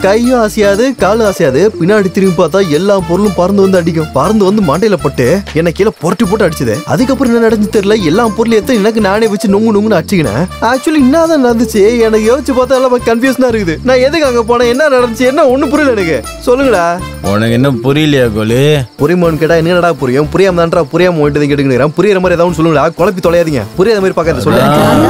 கையும் அசையாது காலும் அசையாது. பின்னாடி திரும்பி பார்த்தா எல்லா பொருளும் பறந்து வந்து அடிக்கும். பறந்து வந்து மண்டையில பட்டு என்ன கீழே புரட்டி போட்டு அடிச்சது. அதுக்கப்புறம் என்ன நடந்து தெரியல. எல்லா பொருளும் எடுத்து எனக்கு நானே வச்சு நொங்குன்னு அடிச்சுக்கினேன். ஆக்சுவலி என்னதான் நடந்துச்சு எனக்கு யோசிச்சு பார்த்தா எல்லாம் கன்ஃபியூஷனா இருக்குது. நான் எதுக்கு அங்க போனேன், என்ன நடந்துச்சு, என்ன ஒண்ணு புரியல எனக்கு. சொல்லுங்கடா. உனக்கு என்ன புரியலையா கோலி? புரியுமான்னு கேட்டா என்னடா புரியும்? புரியாம தான்டா புரியாம போயிட்டு கேட்டுக்கிறேன். புரியுற மாதிரி ஏதாவது சொல்லுங்களா, குழப்பி தொலையாதீங்க. புரியாத மாதிரி பாக்காத சொல்லுங்க.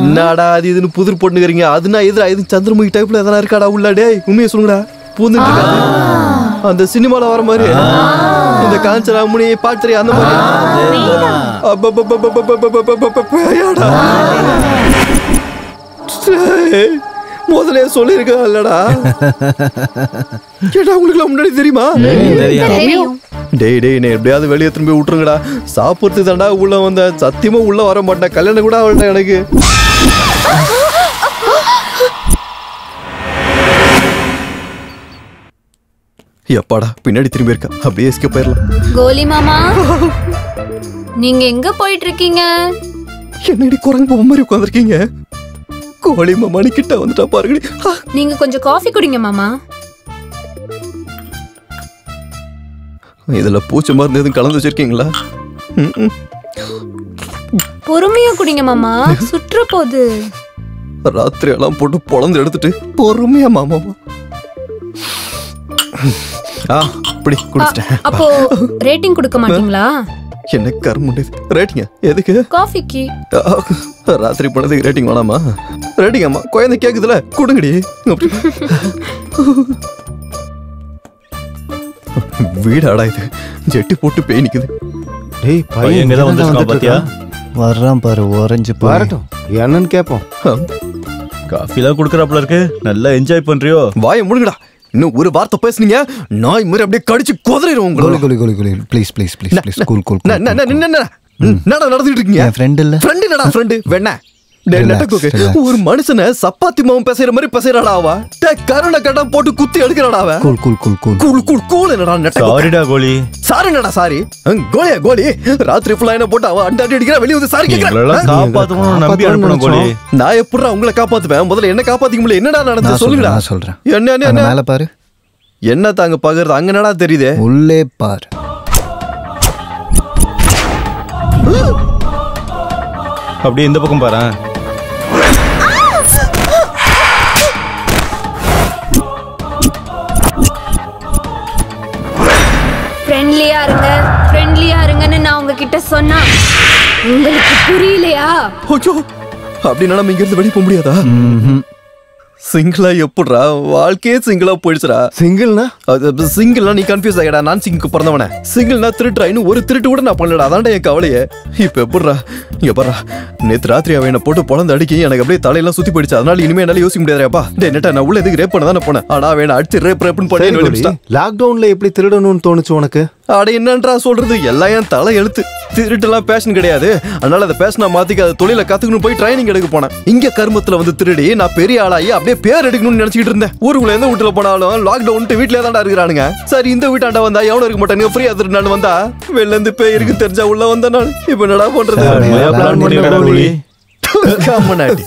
என்னடா அது இதுன்னு புதிர் போட்டுக்கிறீங்க? அதுனா எதிரா இது சந்திரமுகி டைப்ல எதனா இருக்காடா உள்ள? டேய் உண்மையை சொல்லுங்கடா. பூந்துட்டு இருக்காது அந்த சினிமால வர மாதிரி, இந்த காஞ்சனா முனி பாட்டு அந்த மாதிரி. முதலே சொல்லிருக்கா இல்லடா? கேட்டா உங்களுக்கு முன்னாடி தெரியுமா? டேய் டேய் என்ன எப்படியாவது வெளியே திரும்பி விட்டுருங்கடா. சாப்பிடுறது தாண்டா உள்ள வந்த. சத்தியமா உள்ள வர மாட்டேன். கல்யாணம் கூட அவள்கிட்ட எனக்கு. எப்பாடா பின்னாடி திரும்பி இருக்கா. அப்படியே எஸ்கேப் ஆயிரலாம். கோலி மாமா, நீங்க எங்க போயிட்டு இருக்கீங்க? என்னடி குரங்கு பொம்மை மாதிரி உட்காந்துருக்கீங்க? கோலி மாமா நீ கிட்ட வந்துட்டா பாருங்கடி. நீங்க கொஞ்சம் காஃபி குடிங்க மாமா. இதுல பூச்சி மருந்து எதுவும் கலந்து வச்சிருக்கீங்களா? பொறுமையா குடிங்க மாமா, சுற்ற போகுது. ராத்திரி எல்லாம் போட்டு பொழந்து எடுத்துட்டு பொறுமையா மாமா. இப்படி குடிச்சிட்டேன். அப்போ ரேட்டிங் கொடுக்க மாட்டீங்களா? என்ன கர்மம் ரேட்டிங்க? எதுக்கு? காஃபிக்கு. ராத்திரி போனதுக்கு ரேட்டிங் வேணாமா? ரேட்டிங் ஆமா, குழந்தை கேக்குதுல கொடுங்கடி. வீடாடா இது, ஜெட்டி போட்டு பேய் நிக்குது. டேய் பையன் எங்க தான் வந்திருக்கான் பாத்தியா? வர்றான் பாரு, ஓரஞ்சு வரட்டும். என்னன்னு கேப்போம். காஃபிலாம் குடுக்கறாப்ல இருக்கு. நல்லா என்ஜாய் பண்றியோ? வாயை மூடுங்கடா. இன்னும் ஒரு வார்த்தை பேசுனீங்க நாய் மாதிரி அப்படியே கடிச்சு குதறிடுவோம். Goli Goli Goli Goli please please please please cool cool. என்னடா நடந்துட்டு இருக்கீங்க? ஃப்ரெண்ட் இல்ல? ஃப்ரெண்ட் என்னடா ஃப்ரெண்ட்? வேணா ஒரு மனுஷனை சப்பாத்தி மாவும் பேசுற மாதிரி பேசுறாடா அவ. கருணை கட்டா போட்டு குத்தி எடுக்கிறாடா அவ. Cool cool cool cool cool cool cool. என்னடா நெட்ட? சாரிடா கோலி. சாரி என்னடா சாரி? கோலியா கோலி ராத்திரி ஃபுல்லா என்ன போட்டு அவ அண்டாடி அடிக்கிறா. வெளிய வந்து சாரி கேக்குறா. காப்பாத்தணும் நம்பி அனுப்பணும் கோலி. நான் எப்படிடா உங்களை காப்பாத்துவேன்? முதல்ல என்ன காப்பாத்திக்க முடியல. என்னடா நடந்துச்சு சொல்லுங்கடா. நான் சொல்றேன். என்ன என்ன மேல பாரு. என்ன தாங்க பாக்குறது? அங்க என்னடா தெரியுது? உள்ளே பாரு. அப்படியே இந்த பக்கம் பாரு. ஃப்ரெண்ட்லியா இருங்க, ஃப்ரெண்ட்லியா இருங்கன்னு நான் உங்ககிட்ட சொன்னா உங்களுக்கு புரியலையா? அப்படின்னா நம்ம இங்க இருந்து வெளியே போக முடியாதா? சிங்கிளா எப்படிடா? வாழ்க்கையே சிங்கிளா போயிடுச்சுடா. சிங்கிள்னா சிங்கிள்னா நீ கன்ஃபியூஸ் ஆகிடா. நான் சிங்க்கு பிறந்தவனே. சிங்கிள்னா திருட்டுறா. இன்னும் ஒரு திருட்டு கூட நான் பண்ணலடா. அதான்டா என் கவலையே. இப்ப எப்படிடா? இங்க பாரு, நேத்து ராத்திரி அவன் என்ன போட்டு பொழந்து அடிக்கி எனக்கு அப்படியே தலையெல்லாம் சுத்தி போயிடுச்சு. அதனால இனிமே என்னால யோசிக்க முடியாதுப்பா. டே நெட்டா நான் உள்ள எதுக்கு ரேப் பண்ண தானே போனேன். ஆனா அவன் அடிச்சு ரேப் ரேப்னு பண்ணி லாக்டவுன்ல எப்படி திருடணும்னு தோணுச்சு உனக்கு? அட என்னன்றா சொல்றது? எல்லாம் என் தலை எழுத்து. திருட்டுலாம் பேஷன் கிடையாது. அதனால அதை பேஷனா மாத்திக்க அதை தொழில கத்துக்கணும் போய் ட்ரைனிங் எடுக்க போனேன். இங்க கருமத்துல வந்து திருடி நான் பெரிய ஆளாகி அப்படியே பேர் எடுக்கணும்னு நினைச்சிட்டு இருந்தேன். ஊருக்குள்ள எந்த வீட்டுல போனாலும் லாக்டவுன் வீட்டுல தான்டா இருக்கிறானுங்க. சரி இந்த வீட்டாண்டா வந்தா எவனும் இருக்க மாட்டானுங்க. ஃப்ரீயா திருநாள் வந்தா வெளில இருந்து பேய் இருக்கு தெரிஞ்சா உள்ள வந்த நான் இப்ப என்னடா பண்றது? காமனாட்டி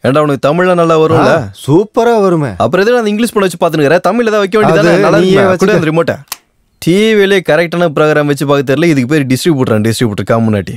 ஏண்டா உனக்கு தமிழ்ல நல்லா வரும்ல? சூப்பரா வருமே. அப்புறம் எதுக்கு நான் இங்கிலீஷ் பண்ண வச்சு பாத்துக்கிறேன்? தமிழ்ல தான் வைக்க வேண்டியதானே? நல்லா ரிமோட்டா டிவிலே கரெக்டான ப்ரோக்ராம் வச்சு பார்க்க தெரியல. இதுக்கு பேர் டிஸ்ட்ரிபியூட்டர் காமுனாட்டி.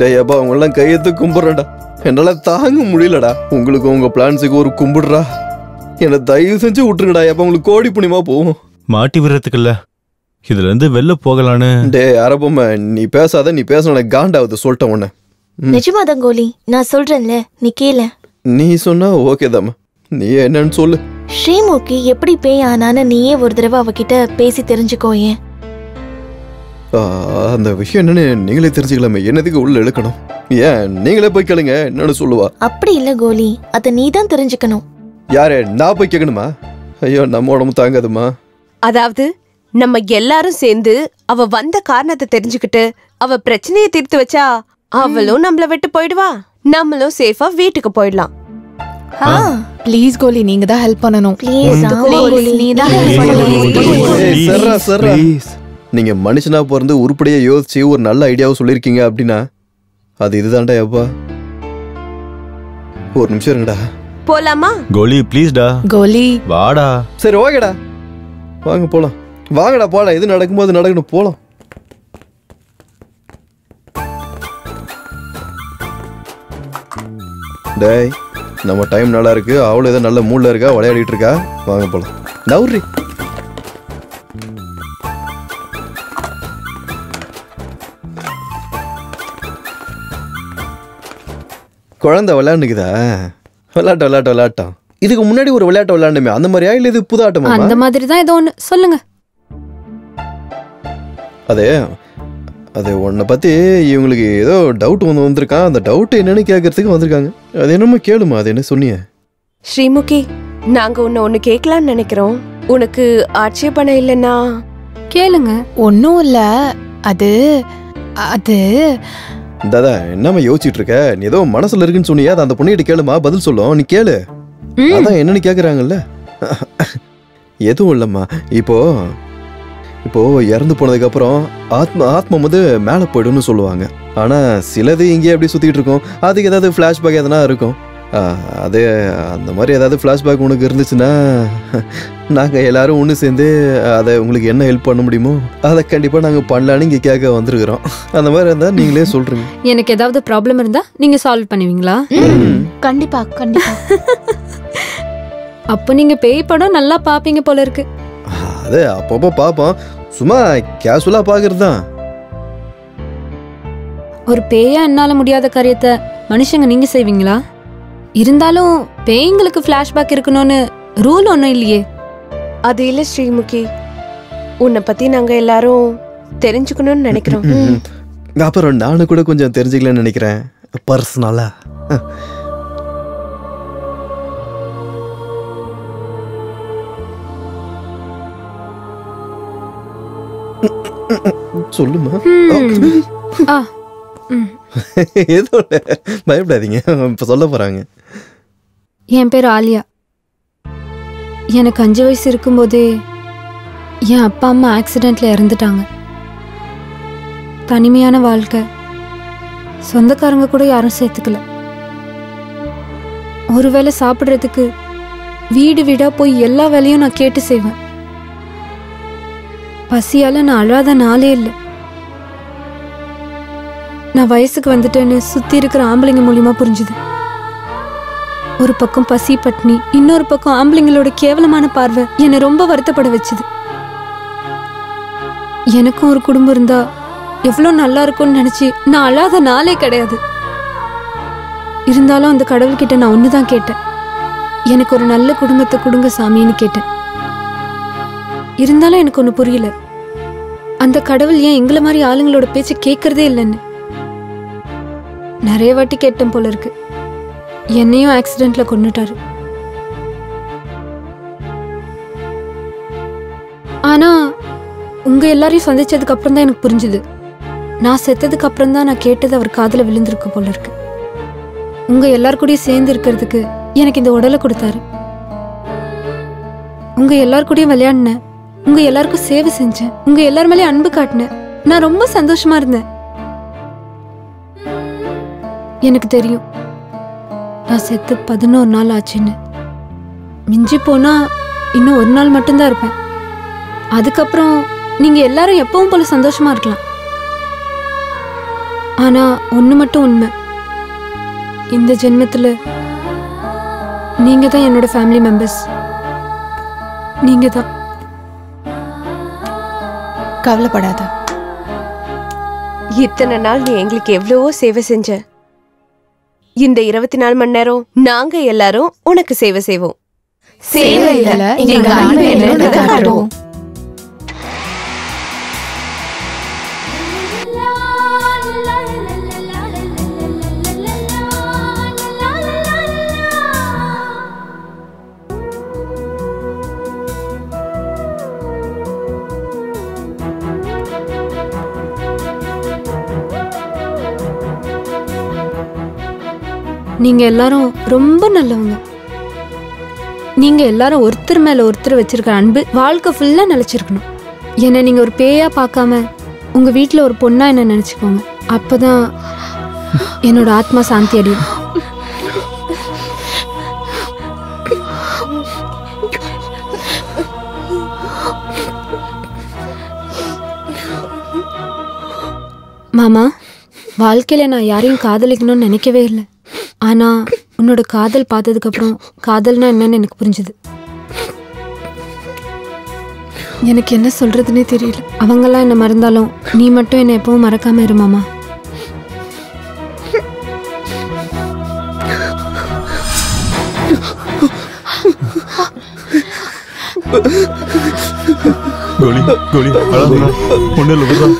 டேய் அப்பா அவங்கெல்லாம் கையெழுத்து கும்பிட்றேன்டா. என்னால தாங்க முடியலடா. உங்களுக்கு உங்க பிளான்ஸுக்கு ஒரு கும்பிடுறா. என்னை தயவு செஞ்சு விட்டுருங்கடா. எப்ப உங்களுக்கு கோடி புண்ணியமா போகும். மாட்டி விடுறதுக்குல்ல, இதுல இருந்து வெளில போகலான்னு. டே அரபம்மா, நீ பேசாத. நீ பேசணும் காண்டாவது சொல்லிட்டேன் உன்னை. நிஜமாதான் கோலி, நான் சொல்றேன்ல, நீ கேள. நீ சொன்னா ஓகே தாம்மா. நீ என்னன்னு சொல்லு. ஸ்ரீமுகி எப்படி பேய் ஆனான்னு நீயே ஒரு தடவை அவகிட்ட பேசி தெரிஞ்சுக்கோ. ஏன் அந்த விஷயம் என்னன்னு நீங்களே தெரிஞ்சுக்கலாமே. என்னதுக்கு உள்ள இழுக்கணும்? ஏன் நீங்களே போய் கேளுங்க, என்னன்னு சொல்லுவா. அப்படி இல்ல கோலி, அத நீ தான் தெரிஞ்சுக்கணும். யாரு? நான் போய் கேட்கணுமா? ஐயோ, நம்ம உடம்பு தாங்காதுமா. அதாவது நம்ம எல்லாரும் சேர்ந்து அவ வந்த காரணத்தை தெரிஞ்சுக்கிட்டு அவ பிரச்சனையை தீர்த்து வச்சா அவளும் நம்மள விட்டு போயிடுவா, நம்மளும் சேஃபா வீட்டுக்கு போயிடலாம். ப்ளீஸ் கோலி, நீங்க தான் ஹெல்ப் பண்ணணும். நீங்க மனுஷனா பிறந்து உருப்படியா யோசிச்சு ஒரு நல்ல ஐடியாவை சொல்லிருக்கீங்க அப்படின்னா அது இதுதான்டா. அப்பா ஒரு நிமிஷம் இருங்கடா. போலாமா? கோலி ப்ளீஸ்டா. கோலி வாடா. சரி ஓகேடா, வாங்க போலாம். வாங்கடா போலாம். எது நடக்கும்போது நடக்கணும், போலாம். டேய், நம்ம டைம் நல்லா இருக்கு. அவளும் ஏதோ நல்ல மூட்ல இருக்கா, விளையாடிட்டு இருக்கா. வாங்க போலாம். நவுரி. குழந்தை விளையாண்டுக்குதா? விளையாட்டம். இதுக்கு முன்னாடி ஒரு விளையாட்டு விளையாண்டுமே, அந்த மாதிரியா இல்ல இது புது ஆட்டமா? அந்த மாதிரி தான் ஏதோ ஒண்ணு சொல்லுங்க. அது உன்னை பத்தி இவங்களுக்கு ஏதோ டவுட் வந்திருக்கான். அந்த டவுட் என்னன்னு கேட்கறதுக்கு வந்திருக்காங்க. அது என்னமோ கேளுமா. அது என்ன சொன்னீங்க? ஸ்ரீமுகி, நாங்க ஒன்னு கேட்கலாம்னு நினைக்கிறோம். உனக்கு ஆட்சேபணம் இல்லைன்னா கேளுங்க. ஒன்னும் இல்ல. அது அது தாதா, என்னமா யோசிச்சுட்டு இருக்க? நீ ஏதோ மனசுல இருக்குன்னு சொன்னியா? அந்த பொண்ணுகிட்ட கேளுமா, பதில் சொல்லும். நீ கேளு. அதான் என்னன்னு கேக்குறாங்கல்ல. எதுவும் இல்லம்மா. இப்போ இறந்து போனதுக்கு அப்புறம் ஆத்மா வந்து மேல போயிடும்னு சொல்லுவாங்க. ஆனா சிலது இங்கே அப்படி சுத்திட்டு இருக்கும். அதுக்கு ஏதாவது பிளாஷ்பேக் எதனா இருக்கும். அது அந்த மாதிரி ஏதாவது பிளாஷ்பேக் உனக்கு இருந்துச்சுன்னா நாங்க எல்லாரும் ஒன்று சேர்ந்து அதை உங்களுக்கு என்ன ஹெல்ப் பண்ண முடியுமோ அதை கண்டிப்பா நாங்க பண்ணலான்னு இங்க கேட்க வந்திருக்கிறோம். அந்த மாதிரி இருந்தா நீங்களே சொல்றீங்க. எனக்கு ஏதாவது ப்ராப்ளம் இருந்தா நீங்க சால்வ் பண்ணுவீங்களா? கண்டிப்பா கண்டிப்பா. அப்போ நீங்க பேய் படம் நல்லா பாப்பீங்க போல இருக்கு. அது அப்பப்போ பாப்போம், சும்மா கேஷுவலா பாக்குறது தான். ஒரு பேயா என்னால முடியாத காரியத்தை மனுஷங்க நீங்க செய்வீங்களா? இருந்தாலும் பேய்ங்களுக்கு பிளாஷ்பேக் இருக்கணும்னு ரூல் ஒன்றும் இல்லையே. அது இல்ல ஸ்ரீமுகி, உன்னை பத்தி நாங்க எல்லாரும் தெரிஞ்சுக்கணும்னு நினைக்கிறோம். அப்புறம் நானும் கூட கொஞ்சம் தெரிஞ்சுக்கலாம்னு நினைக்கிறேன் பர்சனலா. சொல்லுமா. ஏதோ பயப்படாதீங்க, இப்ப சொல்ல போறாங்க. என் பேர் ஆலியா. எனக்கு 5 வயசு இருக்கும்போதே என் அப்பா அம்மா ஆக்சிடென்ட்ல இறந்துட்டாங்க. தனிமையான வாழ்க்கை, சொந்தக்காரங்க கூட யாரும் சேர்த்துக்கல. ஒருவேளை சாப்பிட்றதுக்கு வீடு வீடா போய் எல்லா வேலையும் நான் கேட்டு செய்வேன். பசியால நான் அழாத நாளே இல்லை. நான் வயசுக்கு வந்துட்டேன்னு சுத்தி இருக்கிற ஆம்பளைங்க மூலியமா புரிஞ்சுது. ஒரு பக்கம் பசி பட்னி, இன்னொரு பக்கம் ஆம்பளைங்களோட கேவலமான பார்வை என்னை ரொம்ப வருத்தப்பட வச்சுது. எனக்கும் ஒரு குடும்பம் இருந்தா எவ்வளோ நல்லா இருக்கும்னு நினைச்சு நான் அழாத நாளே கிடையாது. இருந்தாலும் அந்த கடவுள்கிட்ட நான் ஒண்ணுதான் கேட்டேன், எனக்கு ஒரு நல்ல குடும்பத்தை கொடுங்க சாமின்னு கேட்டேன். இருந்தாலும் எனக்கு ஒண்ணு புரியல, அந்த கடவுள் ஏன் எங்களை மாதிரி ஆளுங்களோட பேச்சு கேட்கறதே இல்லைன்னு. நிறைய வாட்டி கேட்டேன் போல இருக்கு. என்னையும் ஆக்சிடென்ட்ல கொன்னுட்டாரு. ஆனா உங்க எல்லாரையும் சந்திச்சதுக்கு அப்புறம் தான் எனக்கு புரிஞ்சுது, நான் செத்ததுக்கு அப்புறம் தான் நான் கேட்டது அவர் காதுல விழுந்திருக்கு போல இருக்கு. உங்க எல்லார் கூடயும் சேர்ந்து இருக்கிறதுக்கு எனக்கு இந்த உடலை கொடுத்தாரு. உங்க எல்லார் கூடயும் விளையாடினேன், உங்க எல்லாருக்கும் சேவை செஞ்சேன், உங்க எல்லார் மேலேயும் அன்பு காட்டினேன். நான் ரொம்ப சந்தோஷமா இருந்தேன். எனக்கு தெரியும் நான் செத்து 11 நாள் ஆச்சுன்னு. மிஞ்சி போனா இன்னும் 1 நாள் மட்டும்தான் இருப்பேன். அதுக்கப்புறம் நீங்க எல்லாரும் எப்பவும் போல சந்தோஷமா இருக்கலாம். ஆனா ஒண்ணு மட்டும் உண்மை, இந்த ஜென்மத்துல நீங்க தான் என்னோட ஃபேமிலி மெம்பர்ஸ். நீங்க தான். கவலைப்படாத. இத்தனை நாள் நீ எங்களுக்கு எவ்வளவோ சேவை செஞ்ச. இந்த 24 மணி நேரம் நாங்க எல்லாரும் உனக்கு சேவை செய்வோம். சேவையில எங்க அன்பை என்னன்னு காட்டுவோம். நீங்க எல்லாரும் ரொம்ப நல்லவங்க. நீங்க எல்லாரும் ஒருத்தர் மேல ஒருத்தர் வச்சிருக்க அன்பு வாழ்க்கை ஃபுல்லா நிலைச்சிருக்கணும். என்ன நீங்க ஒரு பேயா பார்க்காம உங்க வீட்டுல ஒரு பொண்ணா என்ன நினைச்சுக்கோங்க. அப்பதான் என்னோட ஆத்மா சாந்தி அடையும். மாமா, வாழ்க்கையில நான் யாரையும் காதலிக்கணும்னு நினைக்கவே இல்லை. ஆனா உன்னோட காதல் பார்த்ததுக்கு அப்புறம் காதல்னா என்னன்னு எனக்கு புரிஞ்சுது. எனக்கு என்ன சொல்றதுன்னே தெரியல. அவங்கெல்லாம் என்ன மறந்தாலும் நீ மட்டும் என்ன எப்பவும் மறக்காம இரு மாமா. கோலி கோலி அழகா ஒண்ணு இல்ல.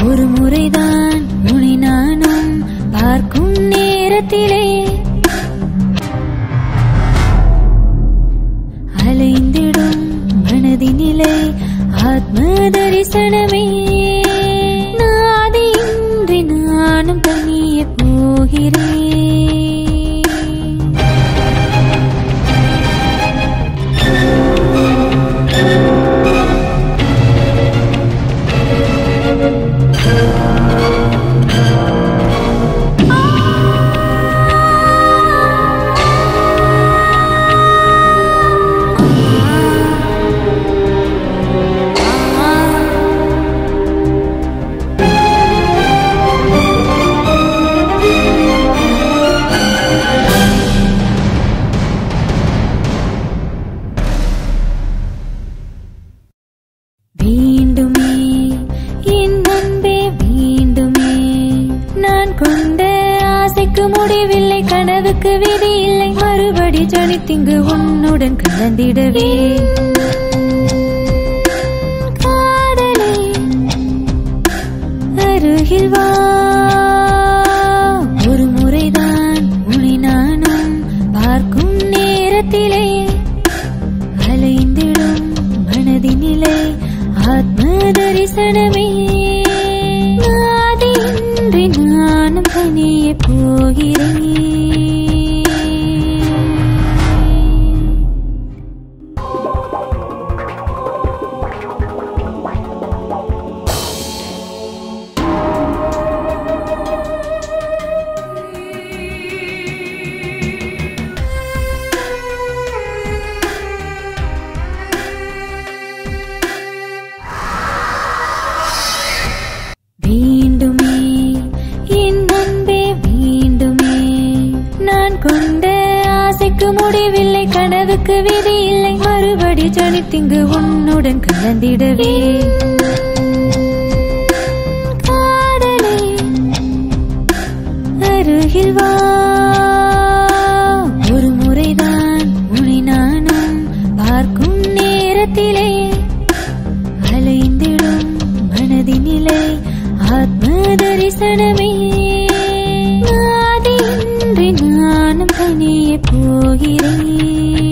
ஒரு முறைதான் உன்னை நானும் பார்க்கும் நேரத்திலே அலைந்திடும் மனதினிலே ஆத்ம தரிசனமே. நாதியின்றி நானும் தனியே போகிறேன். வேண்டுமே என் அன்பே வேண்டுமே, நான் கொண்ட ஆசைக்கு முடிவில்லை, கனவுக்கு விதி இல்லை, மறுபடி ஜனித்திங்கு உன்னுடன் கலந்திடவே. காதலே அருகில் வா, ஒரு முறைதான் உன்னை நானும் பார்க்கும் நேரத்திலே அலைந்திடும் மனதினிலே ஆத்ம தரிசனமே. நாதியின்றி நானும் தனியே போகிறேன். வேண்டுமே என் அன்பே வேண்டுமே, நான் கொண்ட ஆசைக்கு முடிவில்லை, கனவுக்கு விதி இல்லை, மறுபடி ஜனித்திங்கு உன்னுடன் கலந்திடவே. காதலே அருகில் வா, ஒரு முறைதான் உன்னை நானும் பார்க்கும் நேரத்திலே அலைந்திடும் மனதினிலே ஆத்ம தரிசனமே. நாதியின்றி நானும் தனியே போகிறேன்.